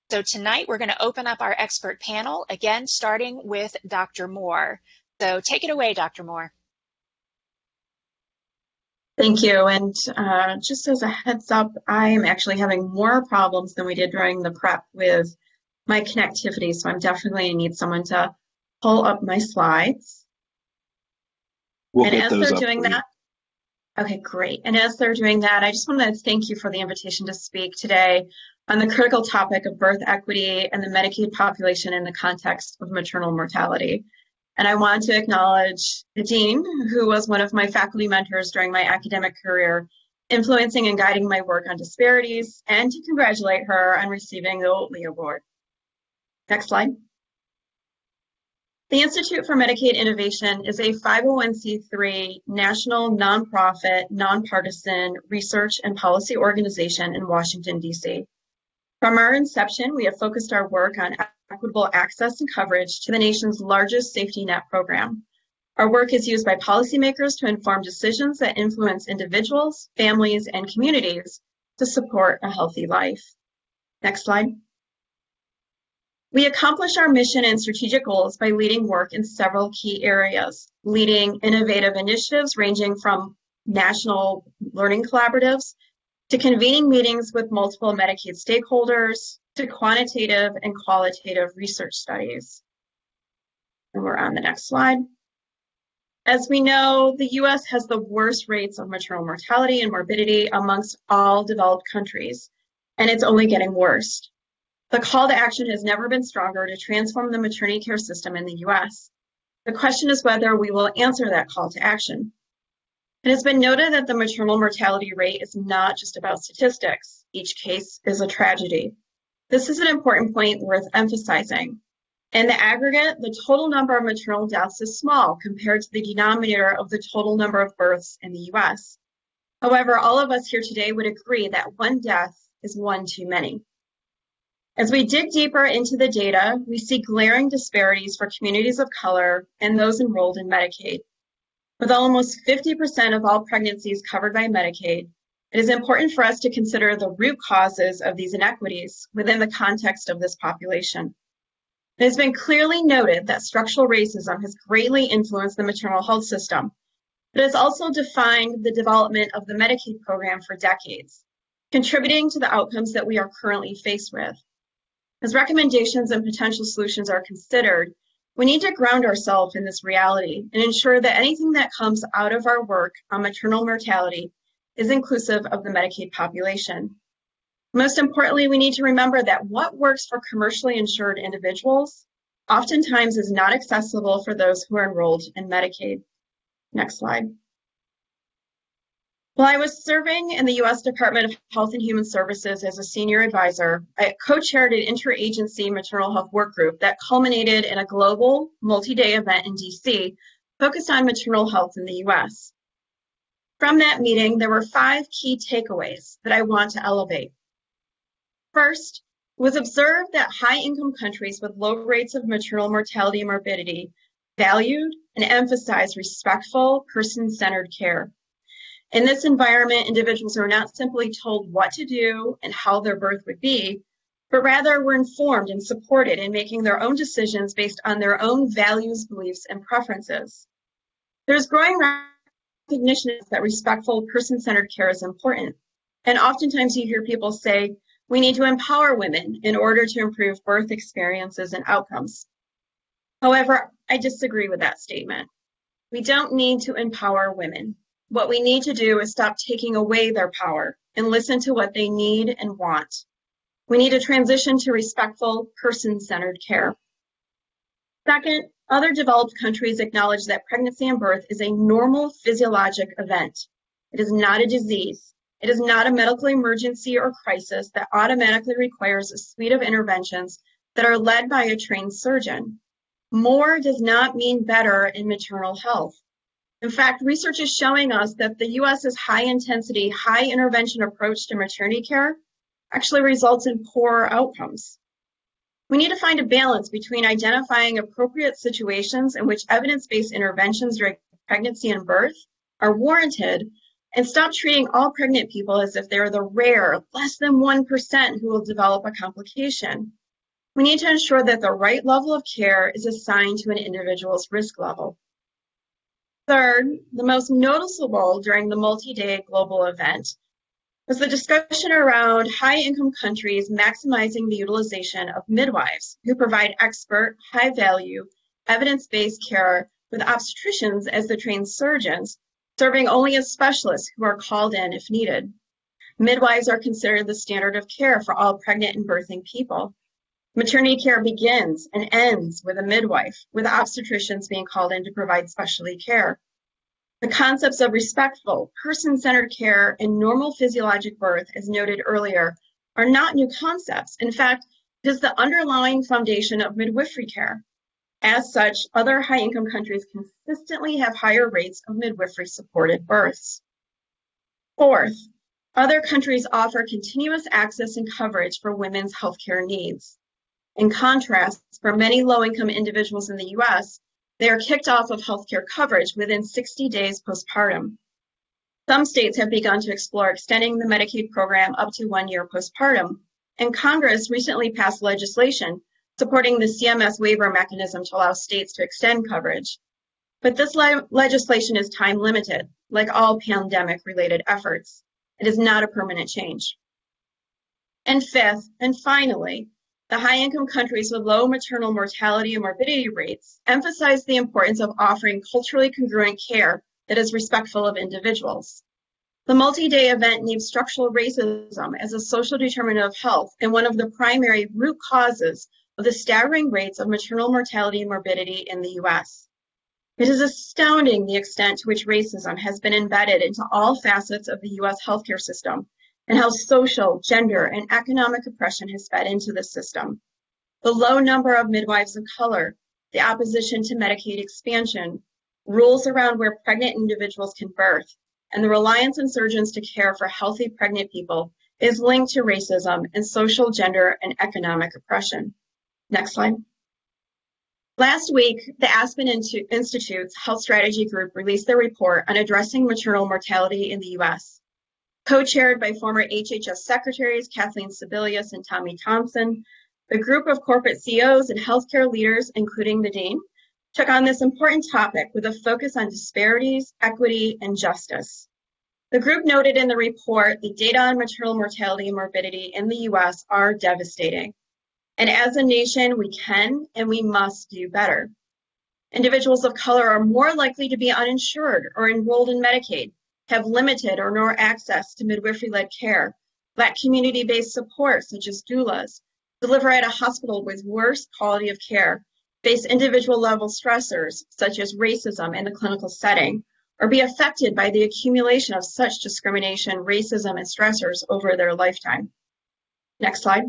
So tonight we're going to open up our expert panel, again starting with Dr. Moore. So take it away, Dr. Moore. Thank you. And just as a heads up, I am actually having more problems than we did during the prep with my connectivity. So I'm definitely going to need someone to pull up my slides. And as they're doing that, okay, great. And as they're doing that, I just want to thank you for the invitation to speak today on the critical topic of birth equity and the Medicaid population in the context of maternal mortality. And I want to acknowledge the dean, who was one of my faculty mentors during my academic career, influencing and guiding my work on disparities, and to congratulate her on receiving the Oatley Award. Next slide. The Institute for Medicaid Innovation is a 501c3 national nonprofit, nonpartisan research and policy organization in Washington, D.C. From our inception, we have focused our work on equitable access and coverage to the nation's largest safety net program. Our work is used by policymakers to inform decisions that influence individuals, families, and communities to support a healthy life. Next slide. We accomplish our mission and strategic goals by leading work in several key areas, leading innovative initiatives ranging from national learning collaboratives to convening meetings with multiple Medicaid stakeholders, to quantitative and qualitative research studies. And we're on the next slide. As we know, the U.S. has the worst rates of maternal mortality and morbidity amongst all developed countries, and it's only getting worse. The call to action has never been stronger to transform the maternity care system in the U.S. The question is whether we will answer that call to action. It has been noted that the maternal mortality rate is not just about statistics. Each case is a tragedy. This is an important point worth emphasizing. In the aggregate, the total number of maternal deaths is small compared to the denominator of the total number of births in the U.S. However, all of us here today would agree that one death is one too many. As we dig deeper into the data, we see glaring disparities for communities of color and those enrolled in Medicaid. With almost 50% of all pregnancies covered by Medicaid, it is important for us to consider the root causes of these inequities within the context of this population. It has been clearly noted that structural racism has greatly influenced the maternal health system, but has also defined the development of the Medicaid program for decades, contributing to the outcomes that we are currently faced with. As recommendations and potential solutions are considered, we need to ground ourselves in this reality and ensure that anything that comes out of our work on maternal mortality is inclusive of the Medicaid population. Most importantly, we need to remember that what works for commercially insured individuals oftentimes is not accessible for those who are enrolled in Medicaid. Next slide. While I was serving in the U.S. Department of Health and Human Services as a senior advisor, I co-chaired an interagency maternal health work group that culminated in a global multi-day event in D.C. focused on maternal health in the U.S. From that meeting, there were 5 key takeaways that I want to elevate. First, it was observed that high-income countries with low rates of maternal mortality and morbidity valued and emphasized respectful, person-centered care. In this environment, individuals are not simply told what to do and how their birth would be, but rather were informed and supported in making their own decisions based on their own values, beliefs, and preferences. There's growing recognition that respectful, person-centered care is important. And oftentimes you hear people say, we need to empower women in order to improve birth experiences and outcomes. However, I disagree with that statement. We don't need to empower women. What we need to do is stop taking away their power and listen to what they need and want. We need to transition to respectful, person-centered care. Second, other developed countries acknowledge that pregnancy and birth is a normal physiologic event. It is not a disease. It is not a medical emergency or crisis that automatically requires a suite of interventions that are led by a trained surgeon. More does not mean better in maternal health. In fact, research is showing us that the U.S.'s high-intensity, high-intervention approach to maternity care actually results in poorer outcomes. We need to find a balance between identifying appropriate situations in which evidence-based interventions during pregnancy and birth are warranted and stop treating all pregnant people as if they're the rare, less than 1% who will develop a complication. We need to ensure that the right level of care is assigned to an individual's risk level. Third, the most noticeable during the multi-day global event was the discussion around high-income countries maximizing the utilization of midwives who provide expert, high-value, evidence-based care with obstetricians as the trained surgeons, serving only as specialists who are called in if needed. Midwives are considered the standard of care for all pregnant and birthing people. Maternity care begins and ends with a midwife, with obstetricians being called in to provide specialty care. The concepts of respectful, person-centered care and normal physiologic birth, as noted earlier, are not new concepts. In fact, it is the underlying foundation of midwifery care. As such, other high-income countries consistently have higher rates of midwifery-supported births. Fourth, other countries offer continuous access and coverage for women's healthcare needs. In contrast, for many low-income individuals in the U.S., they are kicked off of healthcare coverage within 60 days postpartum. Some states have begun to explore extending the Medicaid program up to 1 year postpartum, and Congress recently passed legislation supporting the CMS waiver mechanism to allow states to extend coverage. But this legislation is time limited, like all pandemic-related efforts. It is not a permanent change. And fifth, and finally, the high-income countries with low maternal mortality and morbidity rates emphasize the importance of offering culturally congruent care that is respectful of individuals. The multi-day event named structural racism as a social determinant of health and one of the primary root causes of the staggering rates of maternal mortality and morbidity in the U.S. It is astounding the extent to which racism has been embedded into all facets of the U.S. healthcare system, and how social, gender, and economic oppression has fed into the system. The low number of midwives of color, the opposition to Medicaid expansion, rules around where pregnant individuals can birth, and the reliance on surgeons to care for healthy pregnant people is linked to racism and social, gender, and economic oppression. Next slide. Last week, the Aspen Institute's Health Strategy Group released their report on addressing maternal mortality in the U.S. Co-chaired by former HHS secretaries Kathleen Sebelius and Tommy Thompson, the group of corporate CEOs and healthcare leaders, including the dean, took on this important topic with a focus on disparities, equity, and justice. The group noted in the report the data on maternal mortality and morbidity in the U.S. are devastating. And as a nation, we can and we must do better. Individuals of color are more likely to be uninsured or enrolled in Medicaid, have limited or no access to midwifery-led care, lack community-based support such as doulas, deliver at a hospital with worse quality of care, face individual-level stressors such as racism in the clinical setting, or be affected by the accumulation of such discrimination, racism, and stressors over their lifetime. Next slide.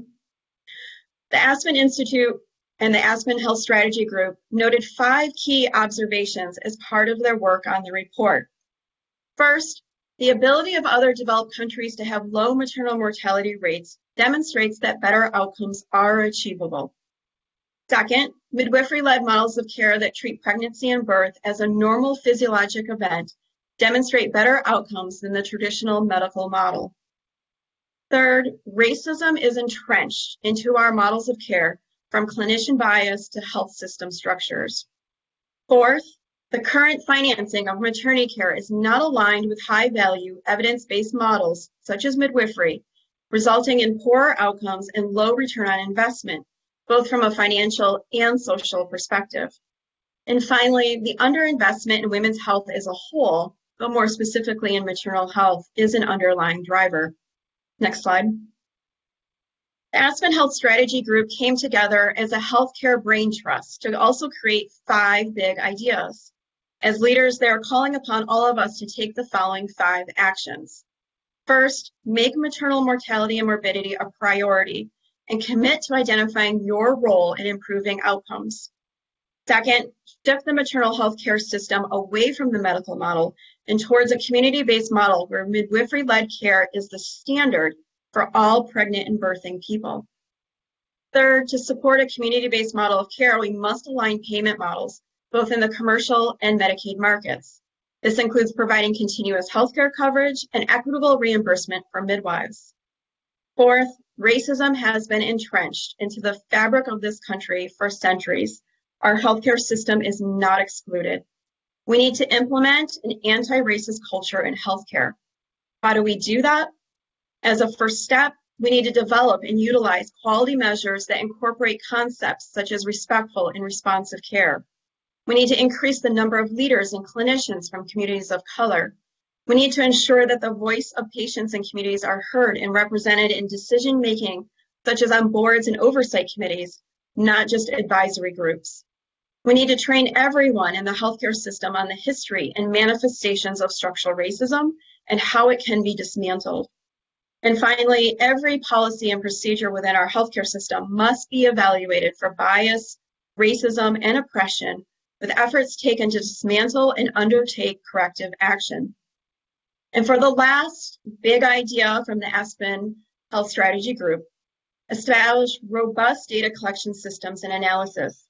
The Aspen Institute and the Aspen Health Strategy Group noted 5 key observations as part of their work on the report. First, the ability of other developed countries to have low maternal mortality rates demonstrates that better outcomes are achievable. Second, midwifery-led models of care that treat pregnancy and birth as a normal physiologic event demonstrate better outcomes than the traditional medical model. Third, racism is entrenched into our models of care, from clinician bias to health system structures. Fourth, the current financing of maternity care is not aligned with high-value, evidence-based models, such as midwifery, resulting in poorer outcomes and low return on investment, both from a financial and social perspective. And finally, the underinvestment in women's health as a whole, but more specifically in maternal health, is an underlying driver. Next slide. The Aspen Health Strategy Group came together as a healthcare brain trust to also create 5 big ideas. As leaders, they are calling upon all of us to take the following 5 actions. First, make maternal mortality and morbidity a priority and commit to identifying your role in improving outcomes. Second, shift the maternal health care system away from the medical model and towards a community-based model where midwifery-led care is the standard for all pregnant and birthing people. Third, to support a community-based model of care, we must align payment models, both in the commercial and Medicaid markets. This includes providing continuous healthcare coverage and equitable reimbursement for midwives. Fourth, racism has been entrenched into the fabric of this country for centuries. Our healthcare system is not excluded. We need to implement an anti-racist culture in healthcare. How do we do that? As a first step, we need to develop and utilize quality measures that incorporate concepts such as respectful and responsive care. We need to increase the number of leaders and clinicians from communities of color. We need to ensure that the voice of patients and communities are heard and represented in decision-making, such as on boards and oversight committees, not just advisory groups. We need to train everyone in the healthcare system on the history and manifestations of structural racism and how it can be dismantled. And finally, every policy and procedure within our healthcare system must be evaluated for bias, racism, and oppression, with efforts taken to dismantle and undertake corrective action. And for the last big idea from the Aspen Health Strategy Group, establish robust data collection systems and analysis,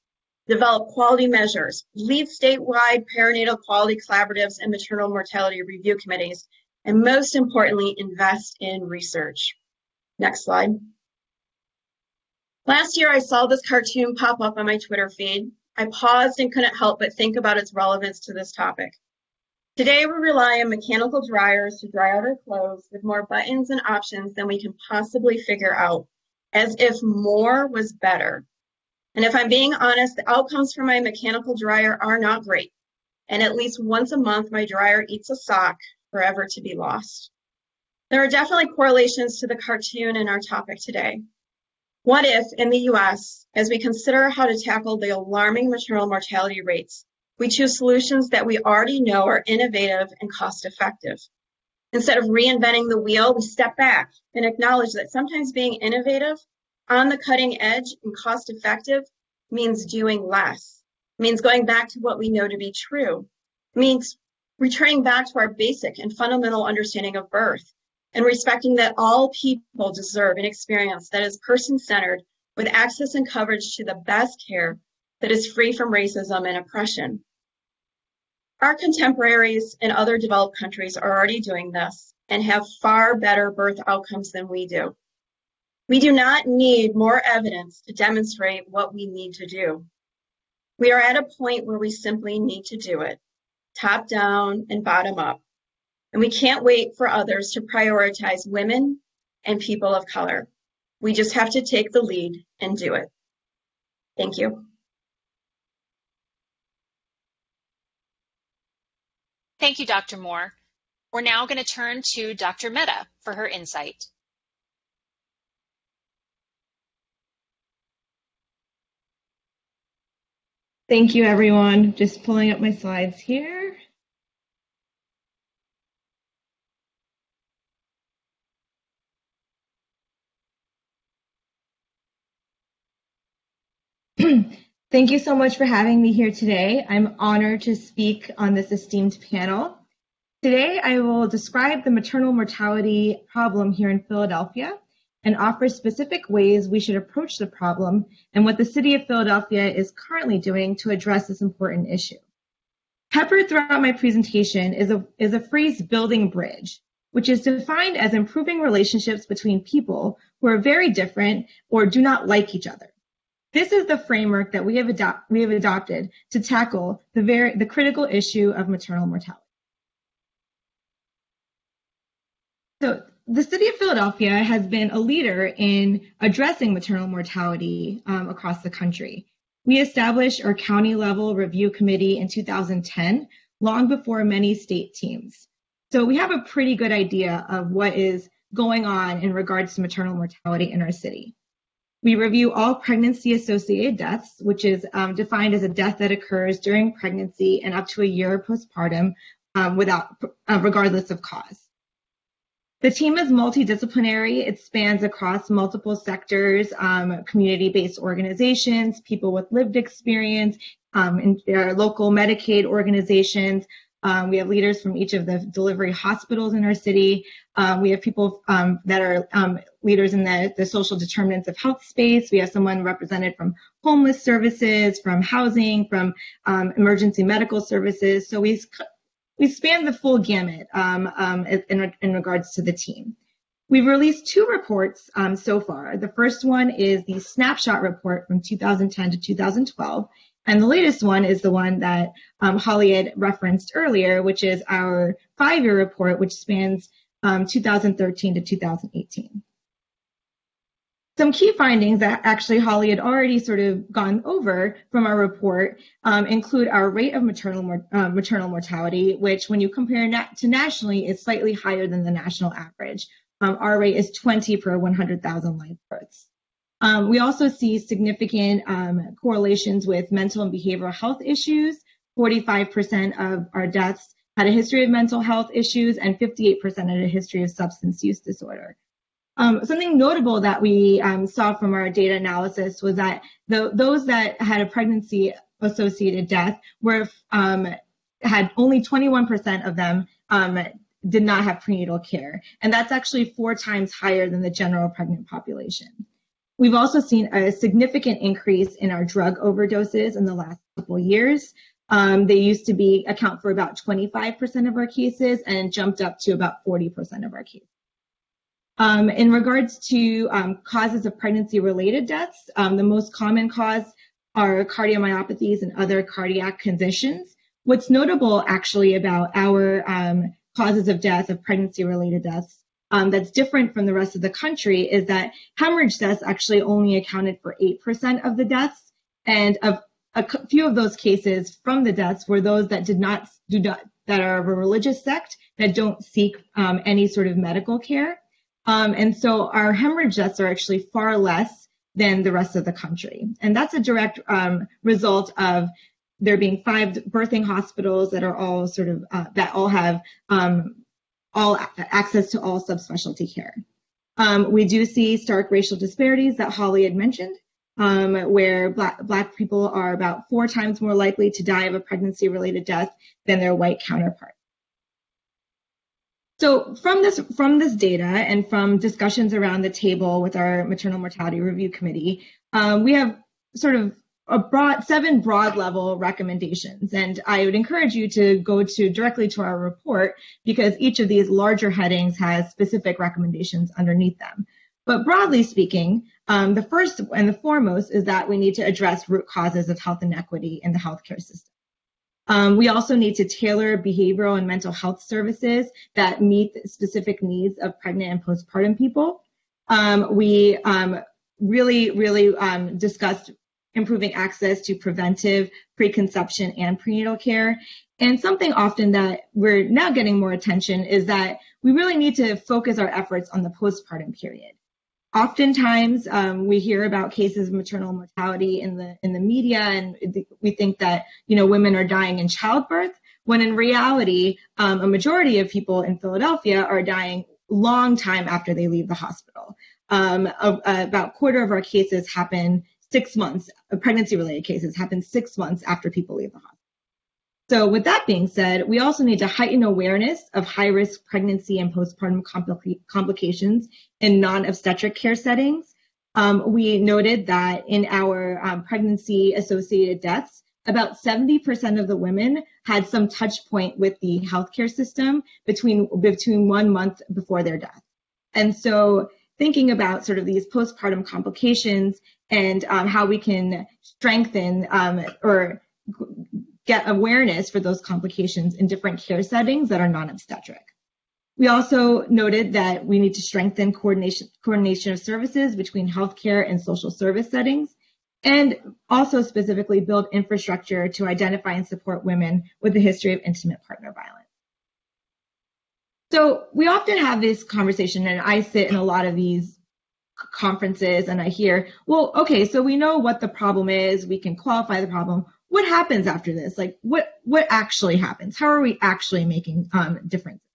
develop quality measures, lead statewide perinatal quality collaboratives and maternal mortality review committees, and most importantly, invest in research. Next slide. Last year, I saw this cartoon pop up on my Twitter feed. I paused and couldn't help but think about its relevance to this topic. Today, we rely on mechanical dryers to dry out our clothes with more buttons and options than we can possibly figure out, as if more was better. And if I'm being honest, the outcomes for my mechanical dryer are not great. And at least once a month, my dryer eats a sock, forever to be lost. There are definitely correlations to the cartoon and our topic today. What if, in the US, as we consider how to tackle the alarming maternal mortality rates, we choose solutions that we already know are innovative and cost-effective? Instead of reinventing the wheel, we step back and acknowledge that sometimes being innovative, on the cutting edge, and cost-effective means doing less, means going back to what we know to be true, means returning back to our basic and fundamental understanding of birth, and respecting that all people deserve an experience that is person-centered with access and coverage to the best care that is free from racism and oppression. Our contemporaries in other developed countries are already doing this and have far better birth outcomes than we do. We do not need more evidence to demonstrate what we need to do. We are at a point where we simply need to do it, top down and bottom up. And we can't wait for others to prioritize women and people of color. We just have to take the lead and do it. Thank you. Thank you, Dr. Moore. We're now going to turn to Dr. Mehta for her insight. Thank you, everyone. Just pulling up my slides here. Thank you so much for having me here today. I'm honored to speak on this esteemed panel. Today, I will describe the maternal mortality problem here in Philadelphia and offer specific ways we should approach the problem and what the City of Philadelphia is currently doing to address this important issue. Peppered throughout my presentation is a phrase, building bridge, which is defined as improving relationships between people who are very different or do not like each other. This is the framework that we have adopted to tackle the critical issue of maternal mortality. So the City of Philadelphia has been a leader in addressing maternal mortality across the country. We established our county level review committee in 2010, long before many state teams. So we have a pretty good idea of what is going on in regards to maternal mortality in our city. We review all pregnancy-associated deaths, which is defined as a death that occurs during pregnancy and up to a year postpartum regardless of cause. The team is multidisciplinary. It spans across multiple sectors, community-based organizations, people with lived experience, and our local Medicaid organizations. We have leaders from each of the delivery hospitals in our city. We have people that are leaders in the social determinants of health space. We have someone represented from homeless services, from housing, from emergency medical services. So we span the full gamut in regards to the team. We've released 2 reports so far. The first one is the snapshot report from 2010 to 2012. And the latest one is the one that Holly had referenced earlier, which is our 5-year report, which spans 2013 to 2018. Some key findings that actually Holly had already sort of gone over from our report include our rate of maternal mortality, which when you compare to nationally is slightly higher than the national average. Our rate is 20 per 100,000 live births. We also see significant correlations with mental and behavioral health issues. 45% of our deaths had a history of mental health issues and 58% had a history of substance use disorder. Something notable that we saw from our data analysis was that those that had a pregnancy-associated death had only 21% of them did not have prenatal care, and that's actually 4 times higher than the general pregnant population. We've also seen a significant increase in our drug overdoses in the last couple of years. They used to account for about 25% of our cases and jumped up to about 40% of our cases. In regards to causes of pregnancy-related deaths, the most common cause are cardiomyopathies and other cardiac conditions. What's notable actually about our causes of death, of pregnancy-related deaths, that's different from the rest of the country is that hemorrhage deaths actually only accounted for 8% of the deaths, and a few of those cases from the deaths were those that that are of a religious sect that don't seek any sort of medical care. And so our hemorrhage deaths are actually far less than the rest of the country. And that's a direct result of there being 5 birthing hospitals that are all sort of, that all have all access to all subspecialty care. We do see stark racial disparities that Holly had mentioned, where Black people are about 4 times more likely to die of a pregnancy-related death than their white counterparts. So from this data and from discussions around the table with our Maternal Mortality Review Committee, we have sort of 7 broad level recommendations. And I would encourage you to go directly to our report because each of these larger headings has specific recommendations underneath them. But broadly speaking, the first and the foremost is that we need to address root causes of health inequity in the healthcare system. We also need to tailor behavioral and mental health services that meet the specific needs of pregnant and postpartum people. We really discussed improving access to preventive, preconception, and prenatal care. And something often that we're now getting more attention is that we really need to focus our efforts on the postpartum period. Oftentimes, we hear about cases of maternal mortality in the media, and we think that women are dying in childbirth, when in reality, a majority of people in Philadelphia are dying long time after they leave the hospital. About a quarter of our cases happen 6 months. Pregnancy-related cases happen 6 months after people leave the hospital. So with that being said, we also need to heighten awareness of high-risk pregnancy and postpartum complications in non-obstetric care settings. We noted that in our pregnancy-associated deaths, about 70% of the women had some touch point with the healthcare system between 1 month before their death. And so thinking about sort of these postpartum complications and how we can strengthen or get awareness for those complications in different care settings that are non-obstetric. We also noted that we need to strengthen coordination of services between healthcare and social service settings, and also specifically build infrastructure to identify and support women with a history of intimate partner violence. So we often have this conversation, and I sit in a lot of these conferences and I hear, well, okay, so we know what the problem is, we can qualify the problem. What happens after this? Like, what actually happens? How are we actually making differences?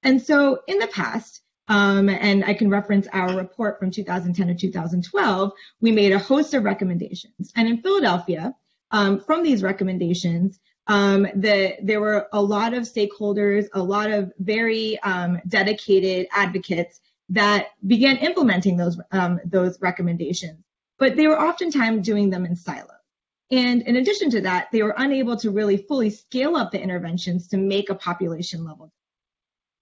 And so in the past, and I can reference our report from 2010 to 2012, we made a host of recommendations. And in Philadelphia, from these recommendations, there were a lot of stakeholders, a lot of very dedicated advocates that began implementing those recommendations, but they were oftentimes doing them in silos. And in addition to that, they were unable to really fully scale up the interventions to make a population level.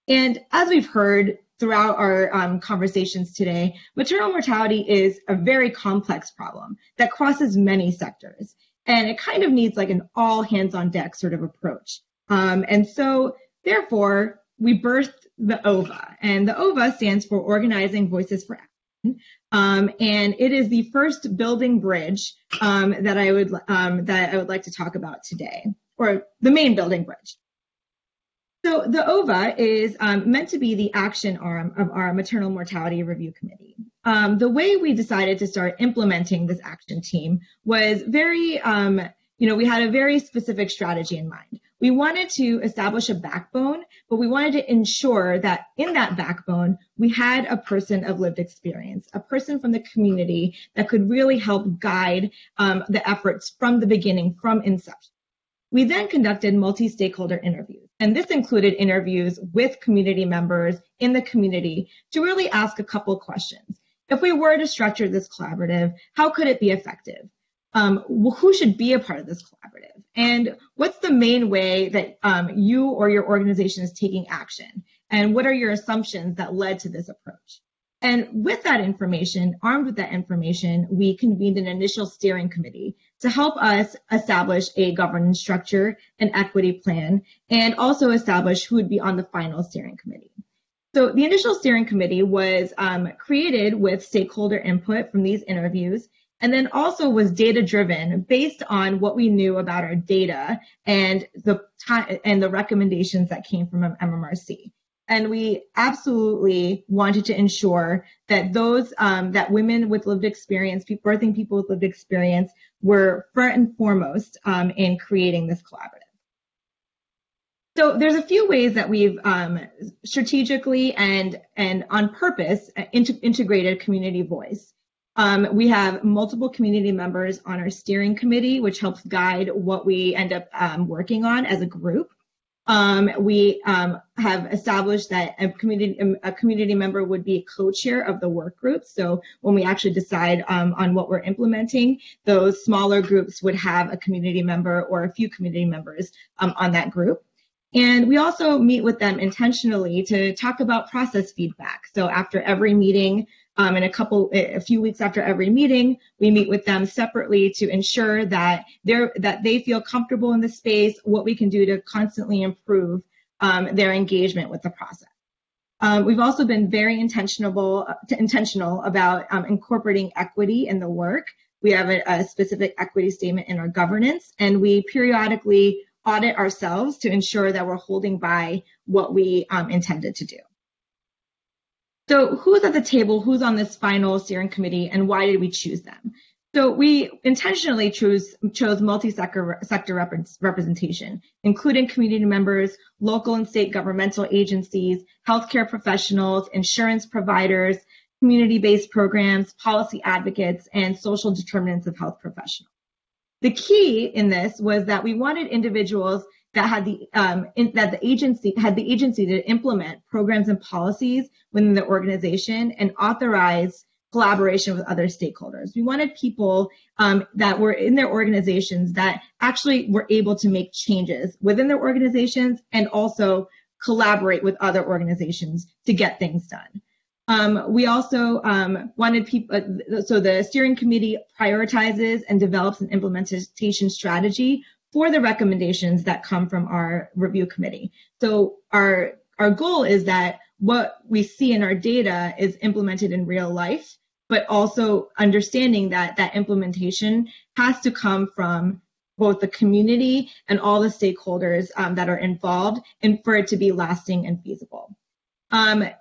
And as we've heard throughout our conversations today, maternal mortality is a very complex problem that crosses many sectors. And it kind of needs like an all hands on deck sort of approach. And so therefore, we birthed the OVA, and the OVA stands for Organizing Voices for Action. And it is the first building bridge that I would like to talk about today, or the main building bridge. So the OVA is meant to be the action arm of our Maternal Mortality Review Committee. The way we decided to start implementing this action team was very, we had a very specific strategy in mind. We wanted to establish a backbone, but we wanted to ensure that in that backbone, we had a person of lived experience, a person from the community that could really help guide the efforts from the beginning, from inception. We then conducted multi-stakeholder interviews, and this included interviews with community members in the community to really ask a couple questions. If we were to structure this collaborative, how could it be effective? Who should be a part of this collaborative? And what's the main way that you or your organization is taking action? And what are your assumptions that led to this approach? And with that information, armed with that information, we convened an initial steering committee to help us establish a governance structure, an equity plan, and also establish who would be on the final steering committee. So the initial steering committee was created with stakeholder input from these interviews, and then also was data-driven based on what we knew about our data and the recommendations that came from MMRC. And we absolutely wanted to ensure that that women with lived experience, birthing people with lived experience, were front and foremost in creating this collaborative. So there's a few ways that we've strategically and on purpose integrated community voice. We have multiple community members on our steering committee, which helps guide what we end up working on as a group. We have established that a community member would be a co-chair of the work group. So when we actually decide on what we're implementing, those smaller groups would have a community member or a few community members on that group. And we also meet with them intentionally to talk about process feedback. So after every meeting, and a few weeks after every meeting, we meet with them separately to ensure that they feel comfortable in the space, what we can do to constantly improve their engagement with the process. We've also been very intentional about incorporating equity in the work. We have a specific equity statement in our governance, and we periodically audit ourselves to ensure that we're holding by what we intended to do. So who's at the table, who's on this final steering committee, and why did we choose them? So we intentionally chose multi-sector representation, including community members, local and state governmental agencies, healthcare professionals, insurance providers, community-based programs, policy advocates, and social determinants of health professionals. The key in this was that we wanted individuals that had the agency to implement programs and policies within the organization and authorize collaboration with other stakeholders. We wanted people that were in their organizations that actually were able to make changes within their organizations and also collaborate with other organizations to get things done. We also wanted people, so the steering committee prioritizes and develops an implementation strategy for the recommendations that come from our review committee. So our goal is that what we see in our data is implemented in real life, but also understanding that that implementation has to come from both the community and all the stakeholders that are involved, and for it to be lasting and feasible.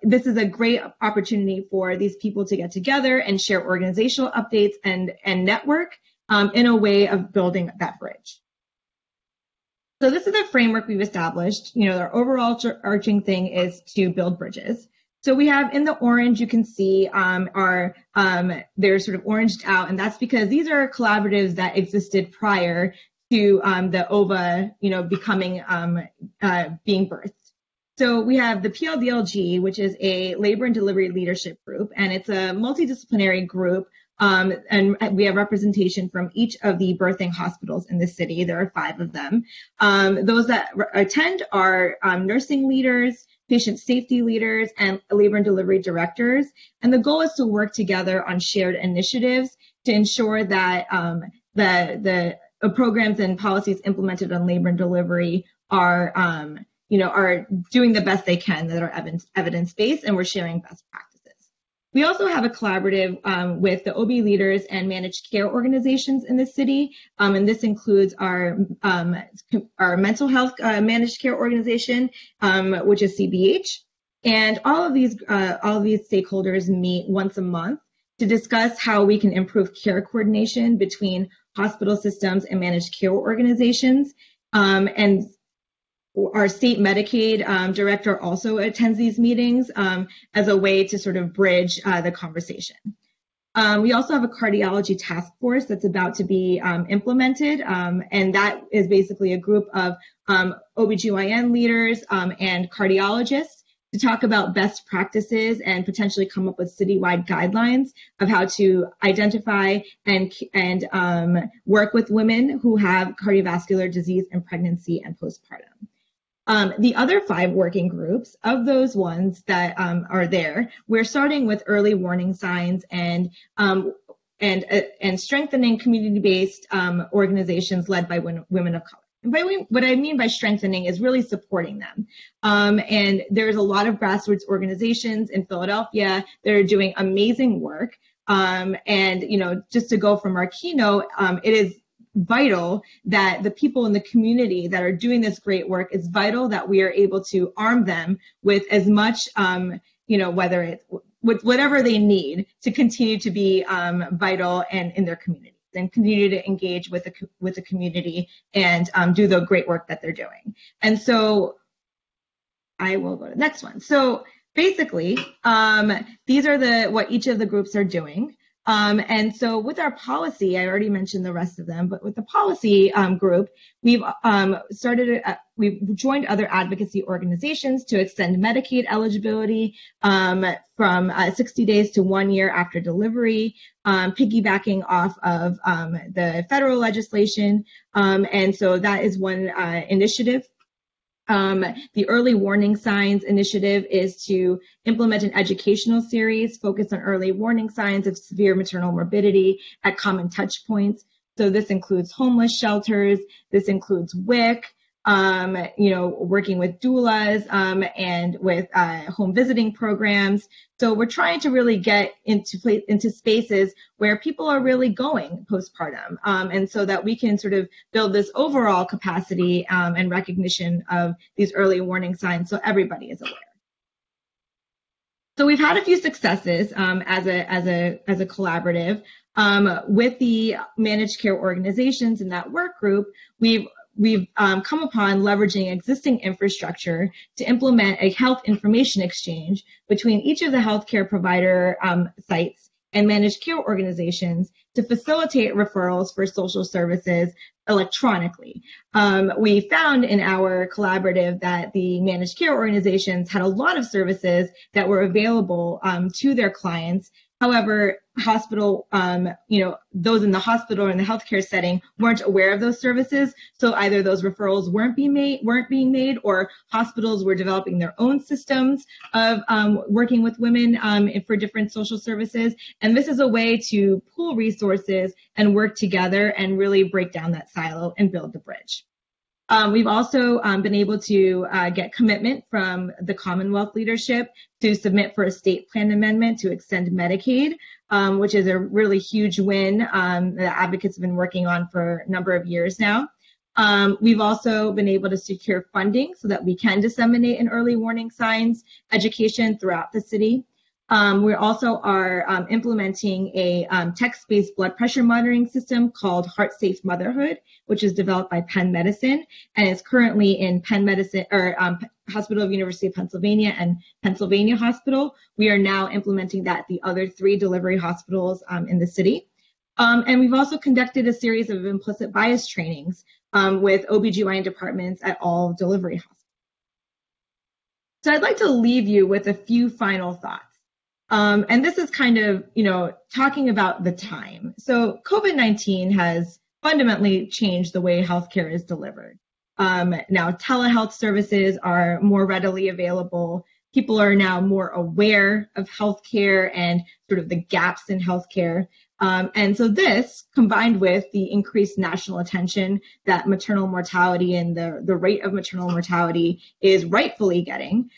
This is a great opportunity for these people to get together and share organizational updates and network in a way of building that bridge. So this is a framework we've established. Our overall arching thing is to build bridges. So we have in the orange, you can see they're sort of oranged out, and that's because these are collaboratives that existed prior to the OVA, being birthed. So we have the PLDLG, which is a labor and delivery leadership group, and it's a multidisciplinary group. And we have representation from each of the birthing hospitals in the city. There are 5 of them. Those that attend are nursing leaders, patient safety leaders, and labor and delivery directors. And the goal is to work together on shared initiatives to ensure that the programs and policies implemented on labor and delivery are doing the best they can, that are evidence-based, and we're sharing best practices. We also have a collaborative with the OB leaders and managed care organizations in the city, and this includes our mental health managed care organization, which is CBH. And all of these stakeholders meet once a month to discuss how we can improve care coordination between hospital systems and managed care organizations. And our state Medicaid director also attends these meetings as a way to sort of bridge the conversation. We also have a cardiology task force that's about to be implemented, and that is basically a group of OBGYN leaders and cardiologists to talk about best practices and potentially come up with citywide guidelines of how to identify and work with women who have cardiovascular disease in pregnancy and postpartum. The other 5 working groups, of those ones that are there, we're starting with early warning signs and strengthening community-based organizations led by women of color. And what I mean by strengthening is really supporting them. And there's a lot of grassroots organizations in Philadelphia that are doing amazing work. And just to go from our keynote, it is vital that the people in the community that are doing this great work, it's vital that we are able to arm them with as much, whether it's with whatever they need to continue to be vital and in their communities and continue to engage with the community and do the great work that they're doing. And so I will go to the next one. So basically, these are what each of the groups are doing. And so with our policy, I already mentioned the rest of them, but with the policy group, we've joined other advocacy organizations to extend Medicaid eligibility from 60 days to 1 year after delivery, piggybacking off of the federal legislation. And so that is one initiative. The Early Warning Signs Initiative is to implement an educational series focused on early warning signs of severe maternal morbidity at common touch points. So this includes homeless shelters, this includes WIC, working with doulas and with home visiting programs. So we're trying to really get into spaces where people are really going postpartum, and so that we can sort of build this overall capacity and recognition of these early warning signs so everybody is aware. So we've had a few successes as a collaborative with the managed care organizations in that work group. We've come upon leveraging existing infrastructure to implement a health information exchange between each of the healthcare provider sites and managed care organizations to facilitate referrals for social services electronically. We found in our collaborative that the managed care organizations had a lot of services that were available to their clients. However, hospital, those in the hospital or in the healthcare setting weren't aware of those services. So either those referrals weren't being made, or hospitals were developing their own systems of working with women for different social services. And this is a way to pool resources and work together and really break down that silo and build the bridge. We've also been able to get commitment from the Commonwealth leadership to submit for a state plan amendment to extend Medicaid, which is a really huge win that advocates have been working on for a number of years now. We've also been able to secure funding so that we can disseminate an early warning signs education throughout the city. We also are implementing a text-based blood pressure monitoring system called Heart Safe Motherhood, which is developed by Penn Medicine and is currently in Penn Medicine or Hospital of University of Pennsylvania and Pennsylvania Hospital. We are now implementing that at the other 3 delivery hospitals in the city. And we've also conducted a series of implicit bias trainings with OBGYN departments at all delivery hospitals. So I'd like to leave you with a few final thoughts. And this is kind of, talking about the time. So COVID-19 has fundamentally changed the way healthcare is delivered. Now, telehealth services are more readily available. People are now more aware of healthcare and sort of the gaps in healthcare. And so this, combined with the increased national attention that maternal mortality and the rate of maternal mortality is rightfully getting,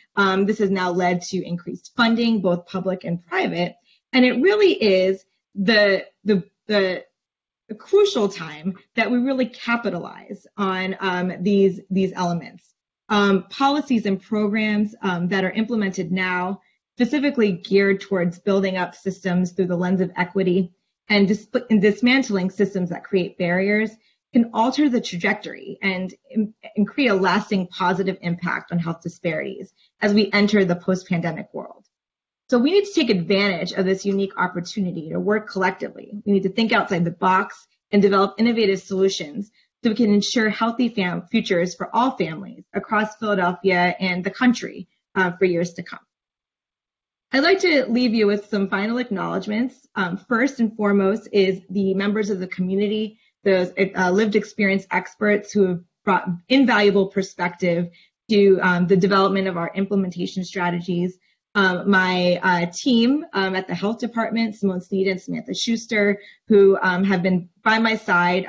this has now led to increased funding, both public and private. And it really is the crucial time that we really capitalize on these elements. Policies and programs that are implemented now, specifically geared towards building up systems through the lens of equity and dismantling systems that create barriers, can alter the trajectory and create a lasting positive impact on health disparities as we enter the post-pandemic world. So we need to take advantage of this unique opportunity to work collectively. We need to think outside the box and develop innovative solutions so we can ensure healthy futures for all families across Philadelphia and the country for years to come. I'd like to leave you with some final acknowledgments. First and foremost is the members of the community, those lived experience experts who have brought invaluable perspective to the development of our implementation strategies. My team at the health department, Simone Sneed and Samantha Schuster, who have been by my side,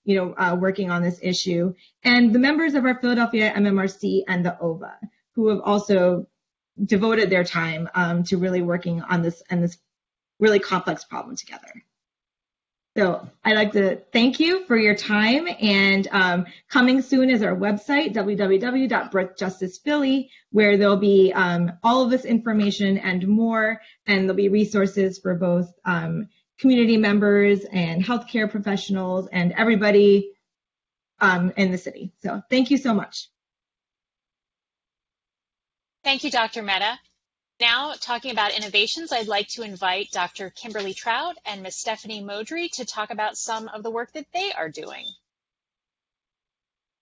working on this issue, and the members of our Philadelphia MMRC and the OVA, who have also devoted their time to really working on this really complex problem together. So I'd like to thank you for your time, and coming soon is our website, www.birthjusticephilly, where there'll be all of this information and more, and there'll be resources for both community members and healthcare professionals and everybody in the city. So thank you so much. Thank you, Dr. Mehta. Now, talking about innovations, I'd like to invite Dr. Kimberly Trout and Ms. Stephanie Modry to talk about some of the work that they are doing.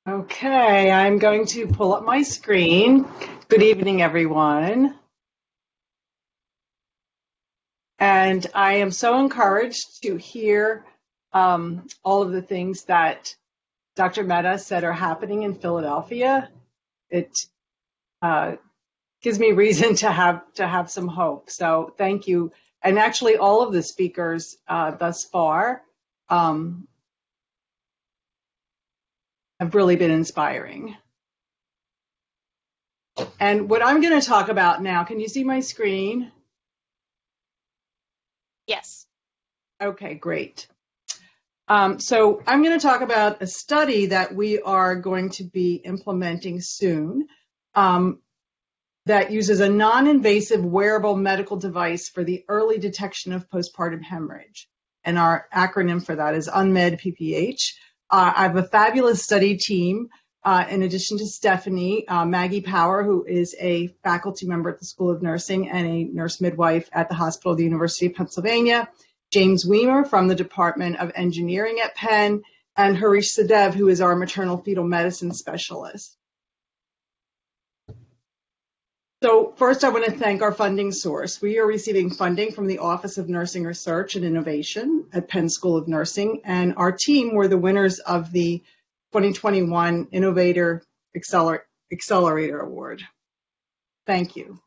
Okay, I'm going to pull up my screen. Good evening, everyone. And I am so encouraged to hear all of the things that Dr. Mehta said are happening in Philadelphia. It gives me reason to have some hope. So thank you. And actually all of the speakers thus far have really been inspiring. And what I'm going to talk about now, can you see my screen? Yes. Okay, great. So I'm going to talk about a study that we are going to be implementing soon. That uses a non-invasive wearable medical device for the early detection of postpartum hemorrhage. And our acronym for that is UNMED PPH. I have a fabulous study team. In addition to Stephanie, Maggie Power, who is a faculty member at the School of Nursing and a nurse midwife at the Hospital of the University of Pennsylvania, James Weimer from the Department of Engineering at Penn, and Harish Sadev, who is our maternal fetal medicine specialist. So first, I want to thank our funding source. We are receiving funding from the Office of Nursing Research and Innovation at Penn School of Nursing, and our team were the winners of the 2021 Innovator Accelerator Award. Thank you.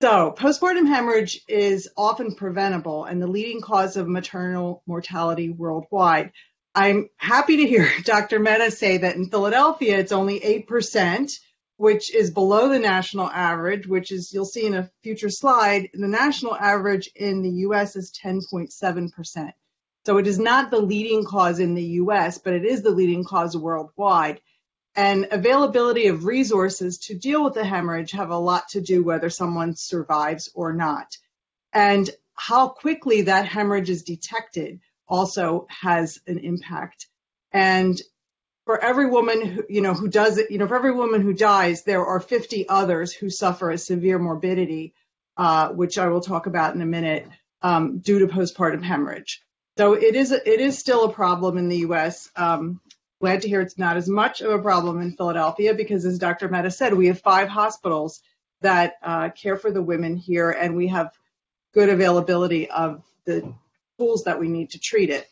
So postpartum hemorrhage is often preventable and the leading cause of maternal mortality worldwide. I'm happy to hear Dr. Mehta say that in Philadelphia, it's only 8%, which is below the national average, which is, you'll see in a future slide, the national average in the US is 10.7%. So it is not the leading cause in the US, but it is the leading cause worldwide. And availability of resources to deal with the hemorrhage have a lot to do whether someone survives or not. And how quickly that hemorrhage is detected also has an impact. And for every woman who does it, for every woman who dies, there are 50 others who suffer a severe morbidity, which I will talk about in a minute, due to postpartum hemorrhage. So it is still a problem in the U.S. Glad to hear it's not as much of a problem in Philadelphia because, as Dr. Mehta said, we have 5 hospitals that care for the women here, and we have good availability of the tools that we need to treat it.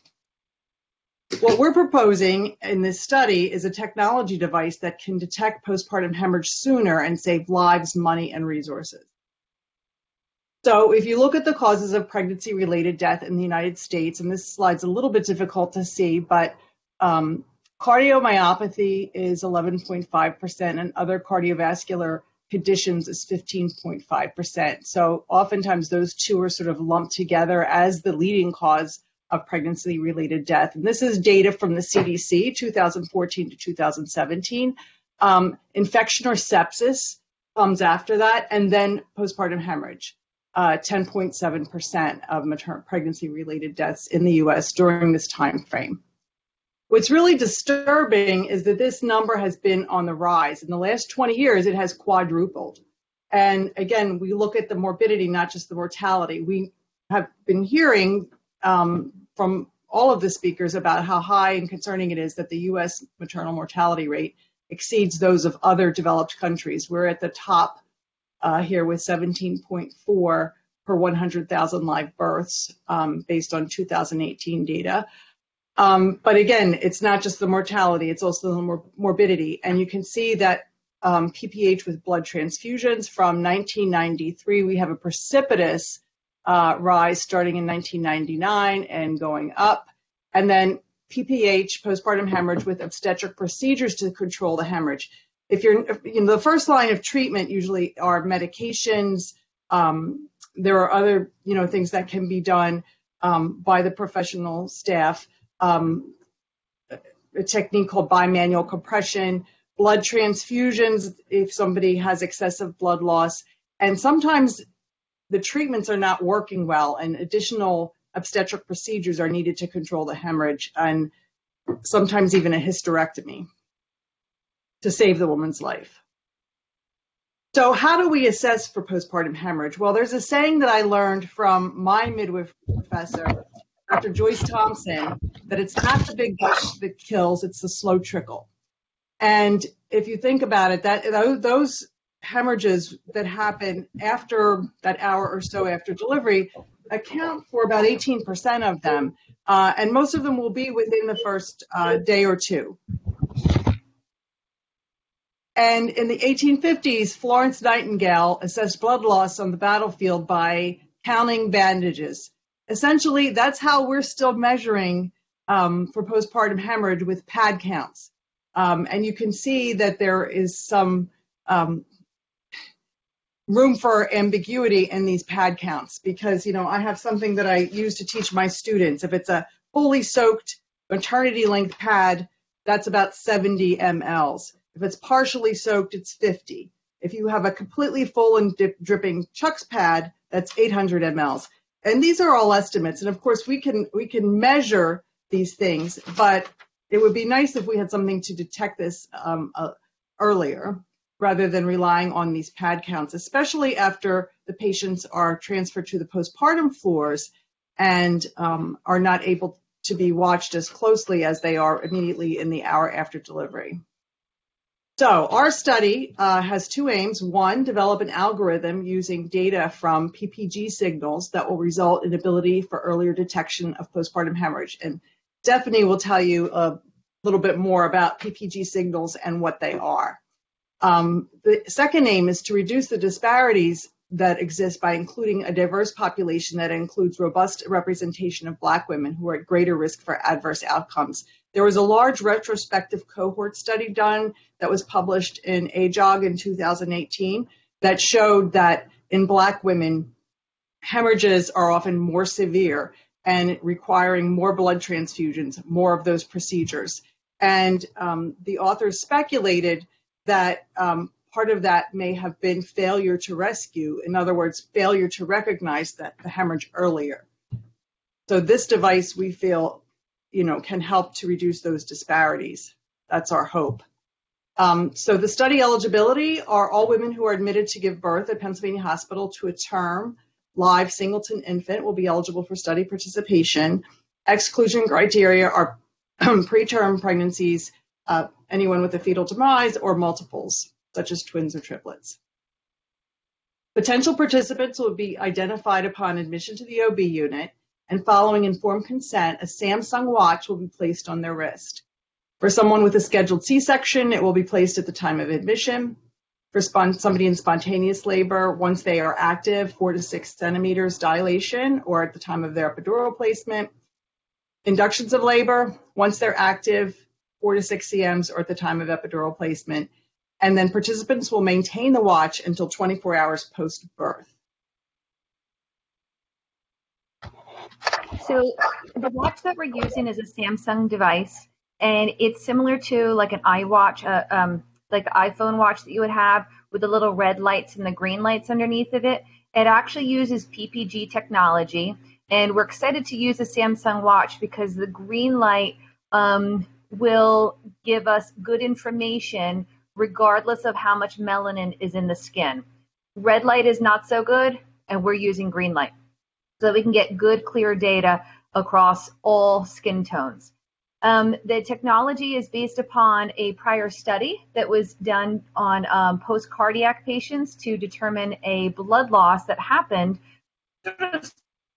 What we're proposing in this study is a technology device that can detect postpartum hemorrhage sooner and save lives, money, and resources. So if you look at the causes of pregnancy-related death in the United States, and this slide's a little bit difficult to see, but cardiomyopathy is 11.5%, and other cardiovascular conditions is 15.5%. So oftentimes those two are sort of lumped together as the leading cause of pregnancy-related death. And this is data from the CDC, 2014 to 2017. Infection or sepsis comes after that, and then postpartum hemorrhage. 10.7% of pregnancy-related deaths in the U.S. during this time frame. What's really disturbing is that this number has been on the rise. In the last 20 years, it has quadrupled. And again, we look at the morbidity, not just the mortality. We have been hearing from all of the speakers about how high and concerning it is that the U.S. maternal mortality rate exceeds those of other developed countries. We're at the top here with 17.4 per 100,000 live births based on 2018 data. But again, it's not just the mortality, it's also the morbidity. And you can see that PPH with blood transfusions from 1993, we have a precipitous rise starting in 1999 and going up. And then PPH, postpartum hemorrhage with obstetric procedures to control the hemorrhage. If you're, the first line of treatment usually are medications. There are other, things that can be done by the professional staff. A technique called bimanual compression, blood transfusions if somebody has excessive blood loss, and sometimes the treatments are not working well, and additional obstetric procedures are needed to control the hemorrhage, and sometimes even a hysterectomy to save the woman's life. So how do we assess for postpartum hemorrhage? Well, there's a saying that I learned from my midwife professor, Dr. Joyce Thompson, that it's not the big gush that kills, it's the slow trickle. And if you think about it, those hemorrhages that happen after that hour or so after delivery account for about 18% of them. And most of them will be within the first day or two. And in the 1850s, Florence Nightingale assessed blood loss on the battlefield by counting bandages. Essentially, that's how we're still measuring for postpartum hemorrhage with pad counts. And you can see that there is some room for ambiguity in these pad counts because, I have something that I use to teach my students. If it's a fully soaked maternity length pad, that's about 70 mLs. If it's partially soaked, it's 50. If you have a completely full and dripping Chuck's pad, that's 800 mLs. And these are all estimates. And of course, we can measure these things, but it would be nice if we had something to detect this earlier rather than relying on these pad counts, especially after the patients are transferred to the postpartum floors and are not able to be watched as closely as they are immediately in the hour after delivery. So our study has two aims. One, develop an algorithm using data from PPG signals that will result in ability for earlier detection of postpartum hemorrhage. And Stephanie will tell you a little bit more about PPG signals and what they are. The second aim is to reduce the disparities that exist by including a diverse population that includes robust representation of Black women who are at greater risk for adverse outcomes. There was a large retrospective cohort study done that was published in AJOG in 2018 that showed that in Black women, hemorrhages are often more severe and requiring more blood transfusions, more of those procedures. And the authors speculated that part of that may have been failure to rescue. In other words, failure to recognize the hemorrhage earlier. So this device, we feel, can help to reduce those disparities. That's our hope. So the study eligibility are all women who are admitted to give birth at Pennsylvania Hospital to a term live singleton infant will be eligible for study participation. Exclusion criteria are preterm pregnancies, anyone with a fetal demise, or multiples, such as twins or triplets. Potential participants will be identified upon admission to the OB unit, and following informed consent, a Samsung watch will be placed on their wrist. For someone with a scheduled C-section, it will be placed at the time of admission. For somebody in spontaneous labor, once they are active, 4 to 6 centimeters dilation, or at the time of their epidural placement. Inductions of labor, once they're active, 4 to 6 cms, or at the time of epidural placement. And then participants will maintain the watch until 24 hours post-birth. So the watch that we're using is a Samsung device, and it's similar to like an iWatch, like the iPhone watch that you would have with the little red lights and the green lights underneath of it. It actually uses PPG technology, and we're excited to use a Samsung watch because the green light will give us good information regardless of how much melanin is in the skin. Red light is not so good, and we're using green light, so that we can get good, clear data across all skin tones. The technology is based upon a prior study that was done on post-cardiac patients to determine a blood loss that happened,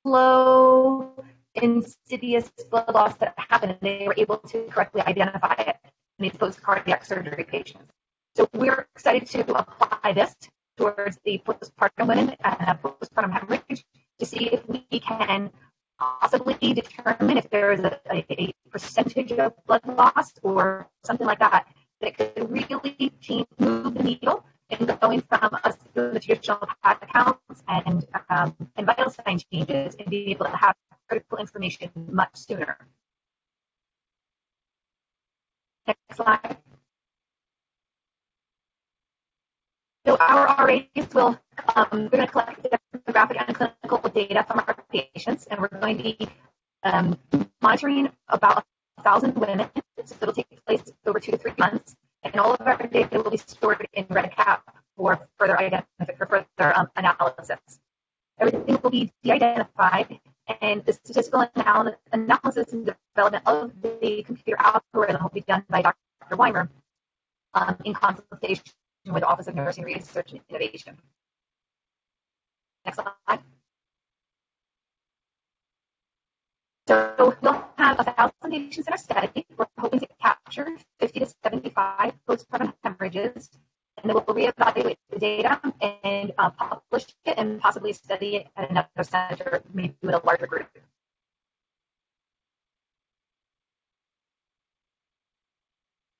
slow, insidious blood loss that happened, and they were able to correctly identify it in these post-cardiac surgery patients. So we're excited to apply this towards the postpartum women and postpartum hemorrhage to see if we can possibly determine if there is a percentage of blood loss or something like that that could really move the needle in going from us doing the traditional pad counts and vital sign changes and being able to have critical information much sooner. Next slide. So our RAs will, we're going to collect demographic and clinical data from our patients, and we're going to be monitoring about 1,000 women. So it'll take place over 2 to 3 months, and all of our data will be stored in REDCap for further analysis. Everything will be de-identified, and the statistical analysis and development of the computer algorithm will be done by Dr. Weimer in consultation with the Office of Nursing Research and Innovation. Next slide. So we'll have 1,000 patients in our study. We're hoping to capture 50 to 75 postpartum hemorrhages, and then we'll reevaluate the data and publish it and possibly study it at another center, maybe with a larger group.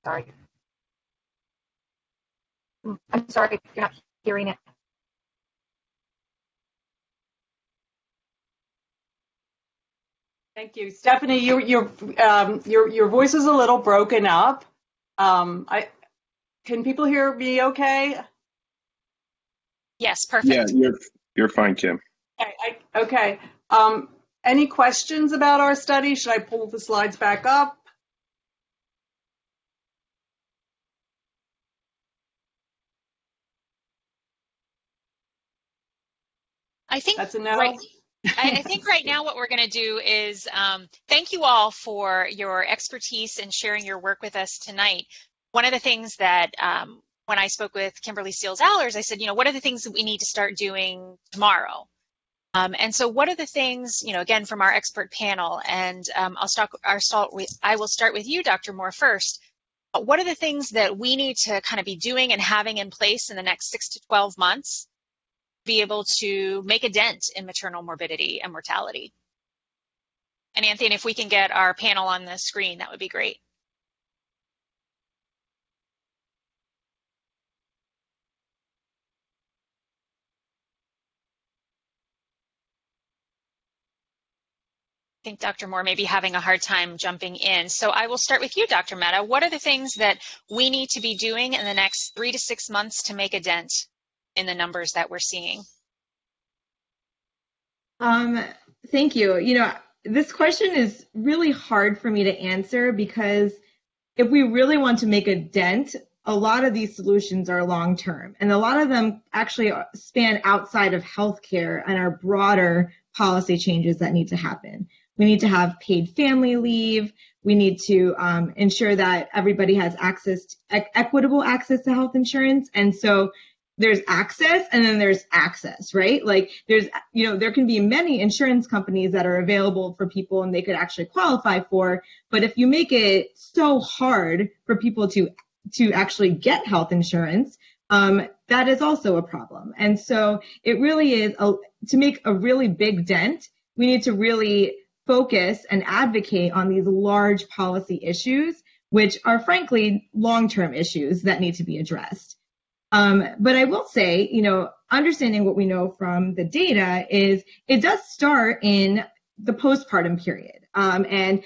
Sorry. I'm sorry if you're not hearing it. Thank you, Stephanie. Your voice is a little broken up. Can people hear me okay? Yes, perfect. Yeah, you're fine, Kim. Okay. Any questions about our study? Should I pull the slides back up? I think That's a no. I think right now what we're going to do is thank you all for your expertise and sharing your work with us tonight. One of the things that when I spoke with Kimberly Seals-Allers, I said, what are the things that we need to start doing tomorrow? And so what are the things, again, from our expert panel, and I will start with you, Dr. Moore, first. What are the things that we need to kind of be doing and having in place in the next 6 to 12 months to be able to make a dent in maternal morbidity and mortality? And Anthony, if we can get our panel on the screen, that would be great. think Dr. Moore may be having a hard time jumping in. So I will start with you, Dr. Mehta. What are the things that we need to be doing in the next 3 to 6 months to make a dent in the numbers that we're seeing? Thank you. You know, this question is really hard for me to answer because if we really want to make a dent, a lot of these solutions are long-term, and a lot of them actually span outside of healthcare and are broader policy changes that need to happen. We need to have paid family leave. We need to ensure that everybody has equitable access to health insurance. And so there's access and then there's access, right? Like there can be many insurance companies that are available for people and they could actually qualify for, but if you make it so hard for people to actually get health insurance, that is also a problem. And so it really is, to make a really big dent, we need to really focus and advocate on these large policy issues, which are frankly long-term issues that need to be addressed. But I will say, you know, understanding what we know from the data is it does start in the postpartum period. And,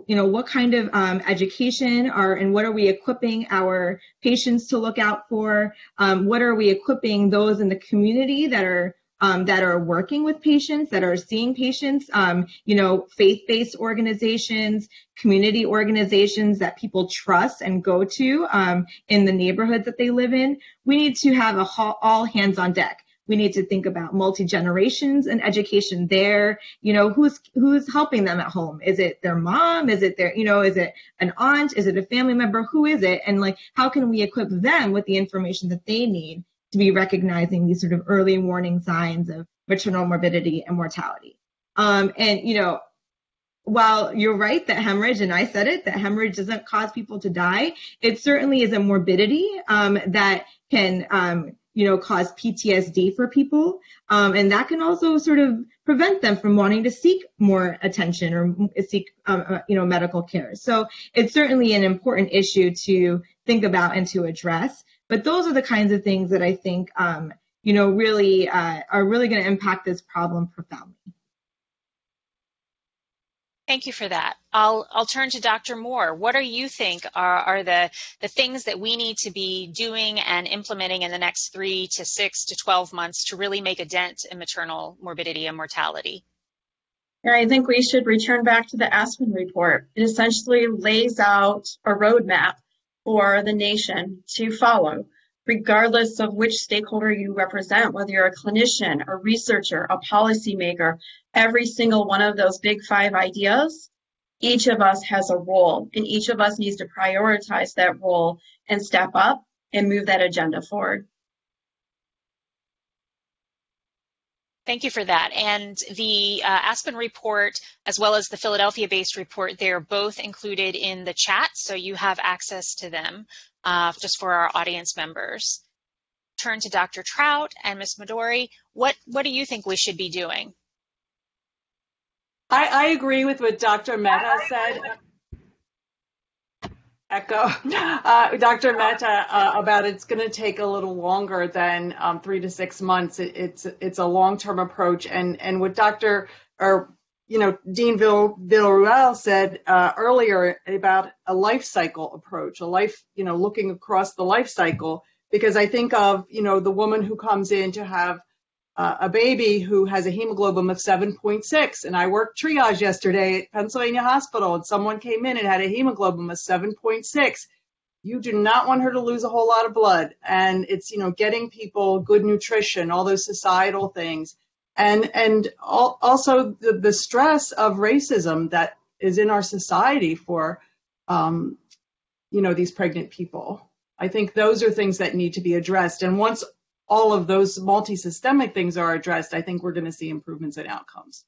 you know, what kind of education and what are we equipping our patients to look out for? What are we equipping those in the community that are working with patients, that are seeing patients, you know, faith-based organizations, community organizations that people trust and go to in the neighborhood that they live in. We need to have all hands on deck. We need to think about multi-generations and education there. You know, who's helping them at home? Is it their mom? Is it is it an aunt? Is it a family member? Who is it? And like, how can we equip them with the information that they need to be recognizing these sort of early warning signs of maternal morbidity and mortality? And, you know, while you're right that hemorrhage, and I said it, that hemorrhage doesn't cause people to die, it certainly is a morbidity that can, you know, cause PTSD for people. And that can also sort of prevent them from wanting to seek more attention or seek, you know, medical care. So it's certainly an important issue to think about and to address. But those are the kinds of things that I think, you know, really are really going to impact this problem profoundly. Thank you for that. I'll turn to Dr. Moore. What do you think are the things that we need to be doing and implementing in the next 3 to 6 to 12 months to really make a dent in maternal morbidity and mortality? I think we should return back to the Aspen report. It essentially lays out a roadmap for the nation to follow, regardless of which stakeholder you represent, whether you're a clinician, a researcher, a policymaker. Every single one of those big 5 ideas, each of us has a role, and each of us needs to prioritize that role and step up and move that agenda forward. Thank you for that. And the Aspen report, as well as the Philadelphia-based report, they're both included in the chat, so you have access to them just for our audience members. Turn to Dr. Trout and Ms. Midori. What do you think we should be doing? I agree with what Dr. Mehta said. Echo. Dr. Mehta about it's going to take a little longer than 3 to 6 months. It's a long-term approach, and what Dean Villarreal said earlier about a life cycle approach, looking across the life cycle, because I think of the woman who comes in to have a baby who has a hemoglobin of 7.6, and I worked triage yesterday at Pennsylvania Hospital, and someone came in and had a hemoglobin of 7.6. You do not want her to lose a whole lot of blood, and it's getting people good nutrition, all those societal things, and also the stress of racism that is in our society for these pregnant people. I think those are things that need to be addressed, and once all of those multi-systemic things are addressed, I think we're going to see improvements in outcomes.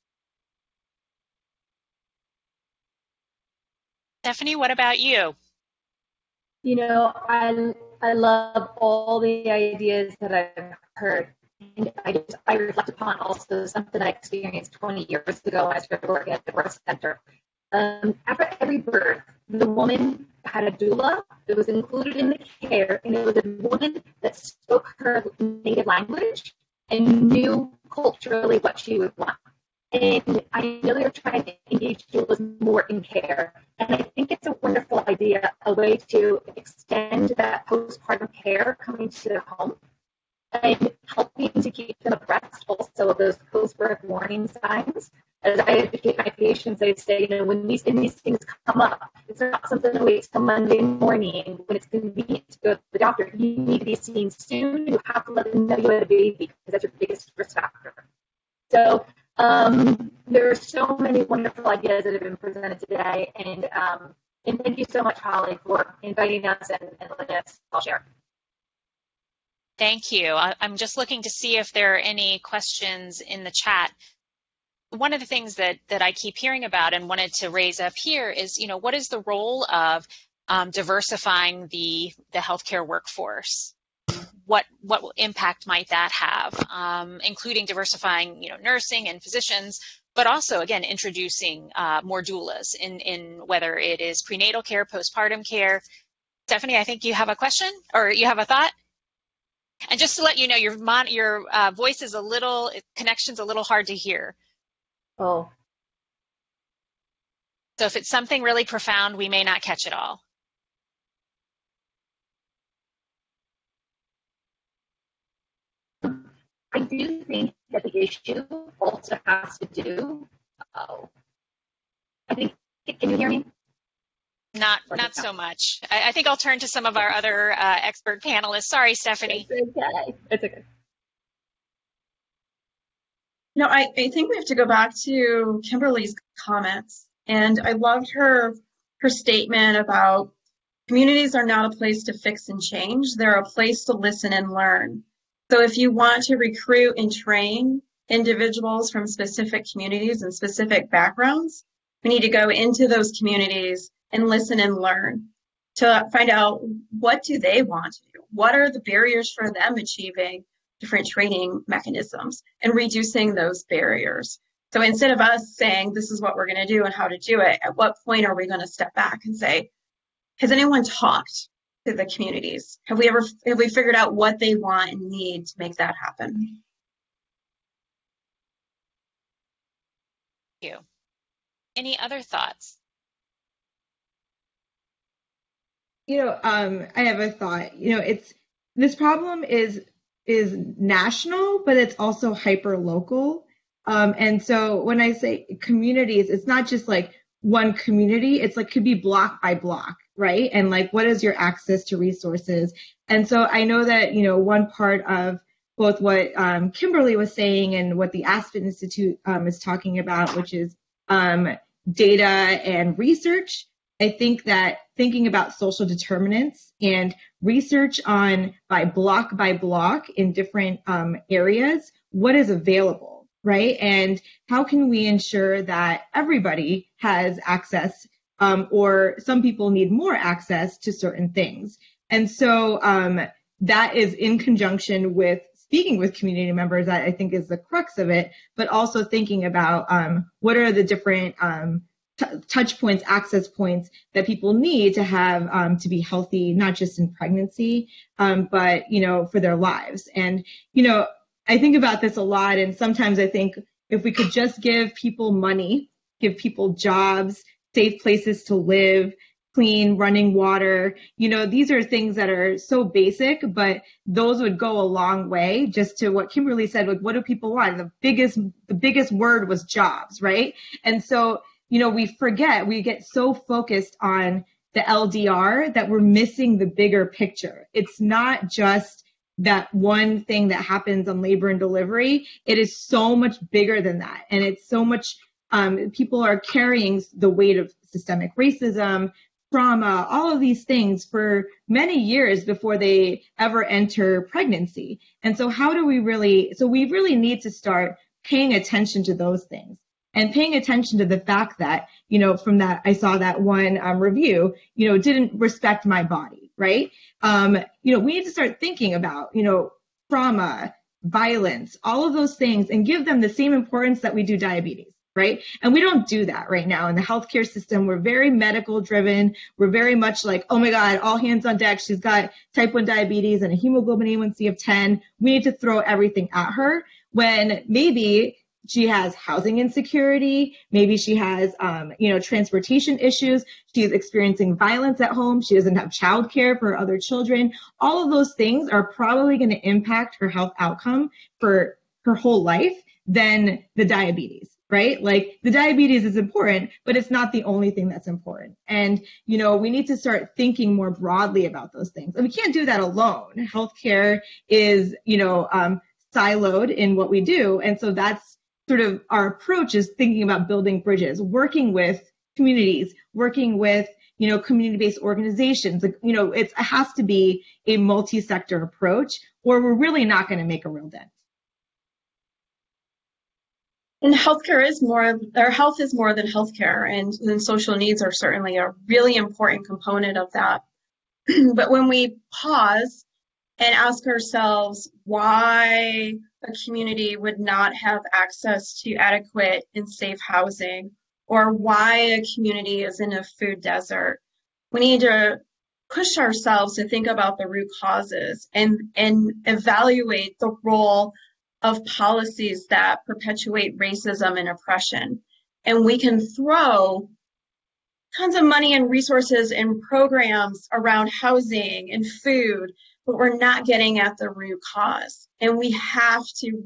Stephanie, what about you? I love all the ideas that I've heard. And I reflect upon also something I experienced 20 years ago as I started working at the birth center. After every birth, the woman had a doula that was included in the care, and it was a woman that spoke her native language and knew culturally what she would want. And I know they're trying to engage doulas more in care. And I think it's a wonderful idea, a way to extend that postpartum care coming to their home and helping to keep them abreast also of those post-birth warning signs. As I educate my patients, I say, when these things come up, it's not something to wait till Monday morning when it's convenient to go to the doctor. You need to be seen soon. You have to let them know you had a baby because that's your biggest risk factor. So there are so many wonderful ideas that have been presented today, and thank you so much, Holly, for inviting us and letting us all share. Thank you. I'm just looking to see if there are any questions in the chat. One of the things that I keep hearing about and wanted to raise up here is, what is the role of diversifying the healthcare workforce? What impact might that have, including diversifying, nursing and physicians, but also, again, introducing more doulas in whether it is prenatal care, postpartum care. Stephanie, I think you have a question or you have a thought? And just to let you know, your voice is connection's a little hard to hear. Oh. So if it's something really profound, we may not catch it all. I do think that the issue also has to do. Can you hear me? Not so much. I think I'll turn to some of our other expert panelists. Sorry, Stephanie. It's okay. No, I think we have to go back to Kimberly's comments. And I loved her statement about communities are not a place to fix and change. They're a place to listen and learn. So if you want to recruit and train individuals from specific communities and specific backgrounds, we need to go into those communities and listen and learn to find out what do they want to do? What are the barriers for them achieving different training mechanisms and reducing those barriers? So instead of us saying, this is what we're going to do and how to do it, at what point are we going to step back and say, has anyone talked to the communities? Have we figured out what they want and need to make that happen? Thank you. Any other thoughts? I have a thought. This problem is national, but it's also hyper local. And so when I say communities, it's not just like one community. It's like could be block by block, right? And like, what is your access to resources? And so I know that one part of both what Kimberly was saying and what the Aspen Institute is talking about, which is data and research. I think that thinking about social determinants and research on by block in different areas, what is available, right? And how can we ensure that everybody has access or some people need more access to certain things? And so that is in conjunction with speaking with community members, that I think is the crux of it, but also thinking about what are the different touch points, access points that people need to have to be healthy, not just in pregnancy, but, for their lives. And, I think about this a lot. And sometimes I think if we could just give people money, give people jobs, safe places to live, clean running water, these are things that are so basic, but those would go a long way. Just to what Kimberly said, like, what do people want? The biggest word was jobs, right? And so, we get so focused on the LDR that we're missing the bigger picture. It's not just that one thing that happens on labor and delivery. It is so much bigger than that. And it's so much, people are carrying the weight of systemic racism, trauma, all of these things for many years before they ever enter pregnancy. And so we really need to start paying attention to those things. And paying attention to the fact that, from that, I saw that one review, didn't respect my body, right? We need to start thinking about, trauma, violence, all of those things, and give them the same importance that we do diabetes, right? And we don't do that right now in the healthcare system. We're very medical driven. We're very much like, oh my God, all hands on deck. She's got type 1 diabetes and a hemoglobin A1C of 10. We need to throw everything at her when maybe she has housing insecurity. Maybe she has, transportation issues. She's experiencing violence at home. She doesn't have childcare for other children. All of those things are probably going to impact her health outcome for her whole life than the diabetes, right? Like the diabetes is important, but it's not the only thing that's important. And, we need to start thinking more broadly about those things. And we can't do that alone. Healthcare is, siloed in what we do. And so that's sort of our approach, is thinking about building bridges, working with communities, working with, community-based organizations. It has to be a multi-sector approach, or we're really not going to make a real dent. And healthcare is health is more than healthcare, and social needs are certainly a really important component of that. But when we pause and ask ourselves why a community would not have access to adequate and safe housing, or why a community is in a food desert, we need to push ourselves to think about the root causes and evaluate the role of policies that perpetuate racism and oppression. And we can throw tons of money and resources and programs around housing and food, but we're not getting at the root cause. And we have to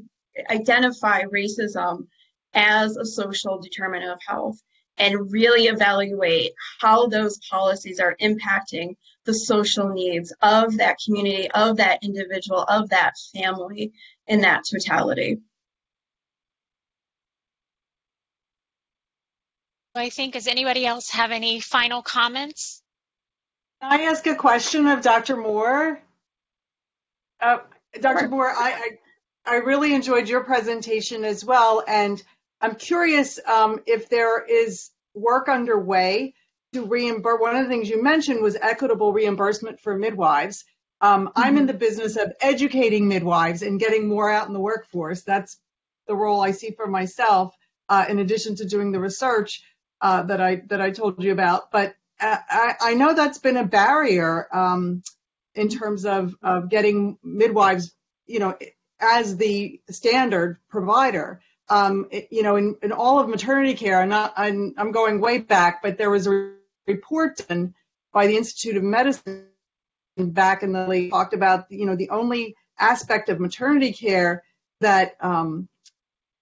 identify racism as a social determinant of health and really evaluate how those policies are impacting the social needs of that community, of that individual, of that family in that totality. I think, does anybody else have any final comments? Can I ask a question of Dr. Moore? Dr. Moore, I really enjoyed your presentation as well, and I'm curious if there is work underway to reimburse. One of the things you mentioned was equitable reimbursement for midwives. I'm in the business of educating midwives and getting more out in the workforce. That's the role I see for myself, in addition to doing the research that I told you about. But I know that's been a barrier in terms of getting midwives, as the standard provider. In all of maternity care, I'm going way back, but there was a report done by the Institute of Medicine back in the late, talked about, the only aspect of maternity care that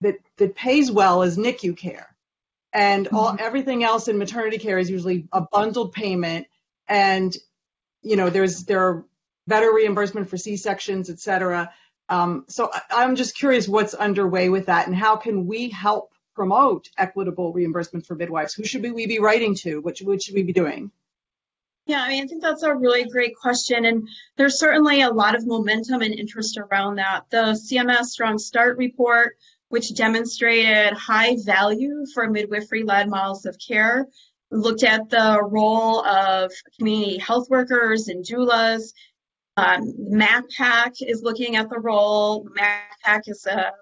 that pays well is NICU care. And everything else in maternity care is usually a bundled payment, and there are better reimbursement for C-sections, et cetera. So I'm just curious what's underway with that, and how can we help promote equitable reimbursement for midwives? Who should we be writing to? What should we be doing? Yeah, I think that's a really great question, and there's certainly a lot of momentum and interest around that. The CMS Strong Start report, which demonstrated high value for midwifery-led models of care, looked at the role of community health workers and doulas. MACPAC is looking at the role. MACPAC is a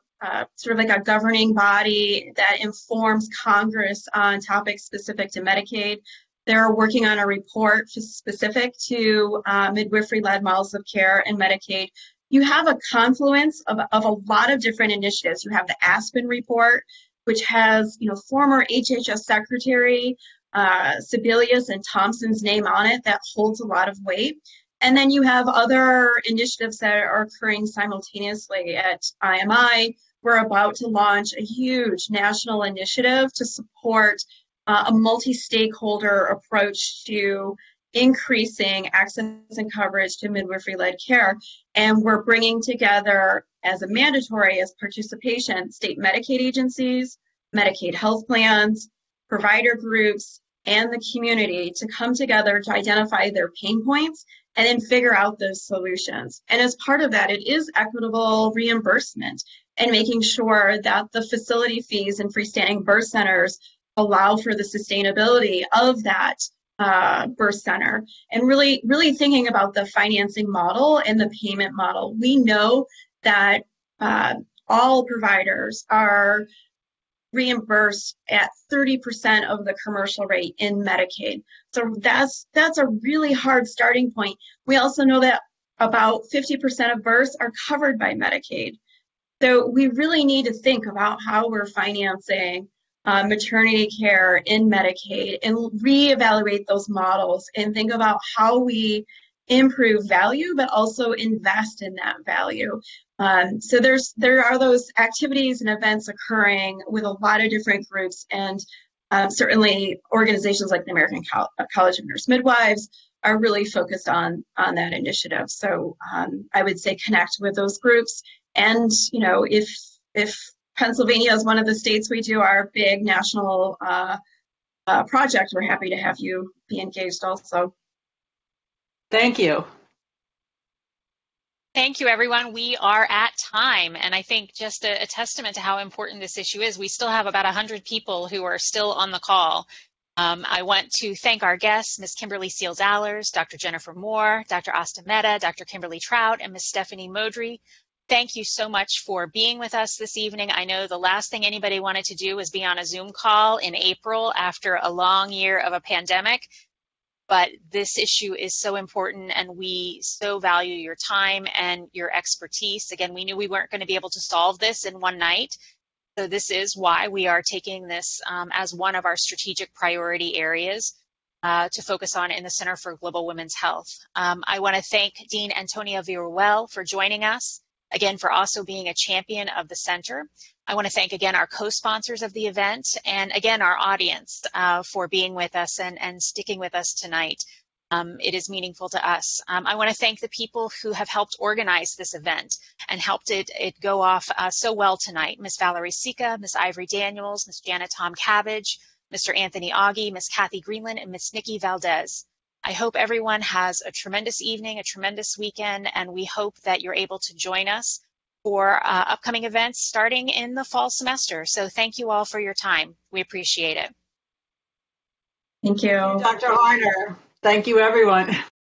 sort of like a governing body that informs Congress on topics specific to Medicaid. They're working on a report specific to midwifery-led models of care and Medicaid. You have a confluence of a lot of different initiatives. You have the Aspen report, which has former HHS Secretary Sebelius and Thompson's name on it. That holds a lot of weight. And then you have other initiatives that are occurring simultaneously at IMI. We're about to launch a huge national initiative to support a multi-stakeholder approach to increasing access and coverage to midwifery-led care. And we're bringing together, as a mandatory, as participation, state Medicaid agencies, Medicaid health plans, provider groups, and the community to come together to identify their pain points and then figure out those solutions. And as part of that, it is equitable reimbursement and making sure that the facility fees and freestanding birth centers allow for the sustainability of that birth center, and really thinking about the financing model and the payment model. We know that all providers are reimbursed at 30% of the commercial rate in Medicaid. So that's a really hard starting point. We also know that about 50% of births are covered by Medicaid. So we really need to think about how we're financing maternity care in Medicaid and reevaluate those models and think about how we improve value, but also invest in that value. So there are those activities and events occurring with a lot of different groups, and certainly organizations like the American College of Nurse Midwives are really focused on that initiative. So I would say connect with those groups, and if Pennsylvania is one of the states we do our big national project, we're happy to have you be engaged also. Thank you. Thank you, everyone. We are at time, and I think just a testament to how important this issue is. We still have about 100 people who are still on the call. I want to thank our guests, Ms. Kimberly Seals-Allers, Dr. Jennifer Moore, Dr. Asta Mehta, Dr. Kimberly Trout, and Ms. Stephanie Modry. Thank you so much for being with us this evening. I know the last thing anybody wanted to do was be on a Zoom call in April after a long year of a pandemic. But this issue is so important, and we so value your time and your expertise. Again, we knew we weren't going to be able to solve this in one night. So this is why we are taking this as one of our strategic priority areas to focus on in the Center for Global Women's Health. I want to thank Dean Antonia Villarruel for joining us, again, for also being a champion of the center. I want to thank again our co-sponsors of the event, and again our audience for being with us and sticking with us tonight. It is meaningful to us. I want to thank the people who have helped organize this event and helped it go off so well tonight. Ms. Valerie Sika, Ms. Ivory Daniels, Ms. Janet Tom Cabbage, Mr. Anthony Augie, Ms. Kathy Greenland, and Ms. Nikki Valdez. I hope everyone has a tremendous evening, a tremendous weekend, and we hope that you're able to join us for upcoming events starting in the fall semester. So thank you all for your time. We appreciate it. Thank you. Dr. Harner. Thank you, everyone.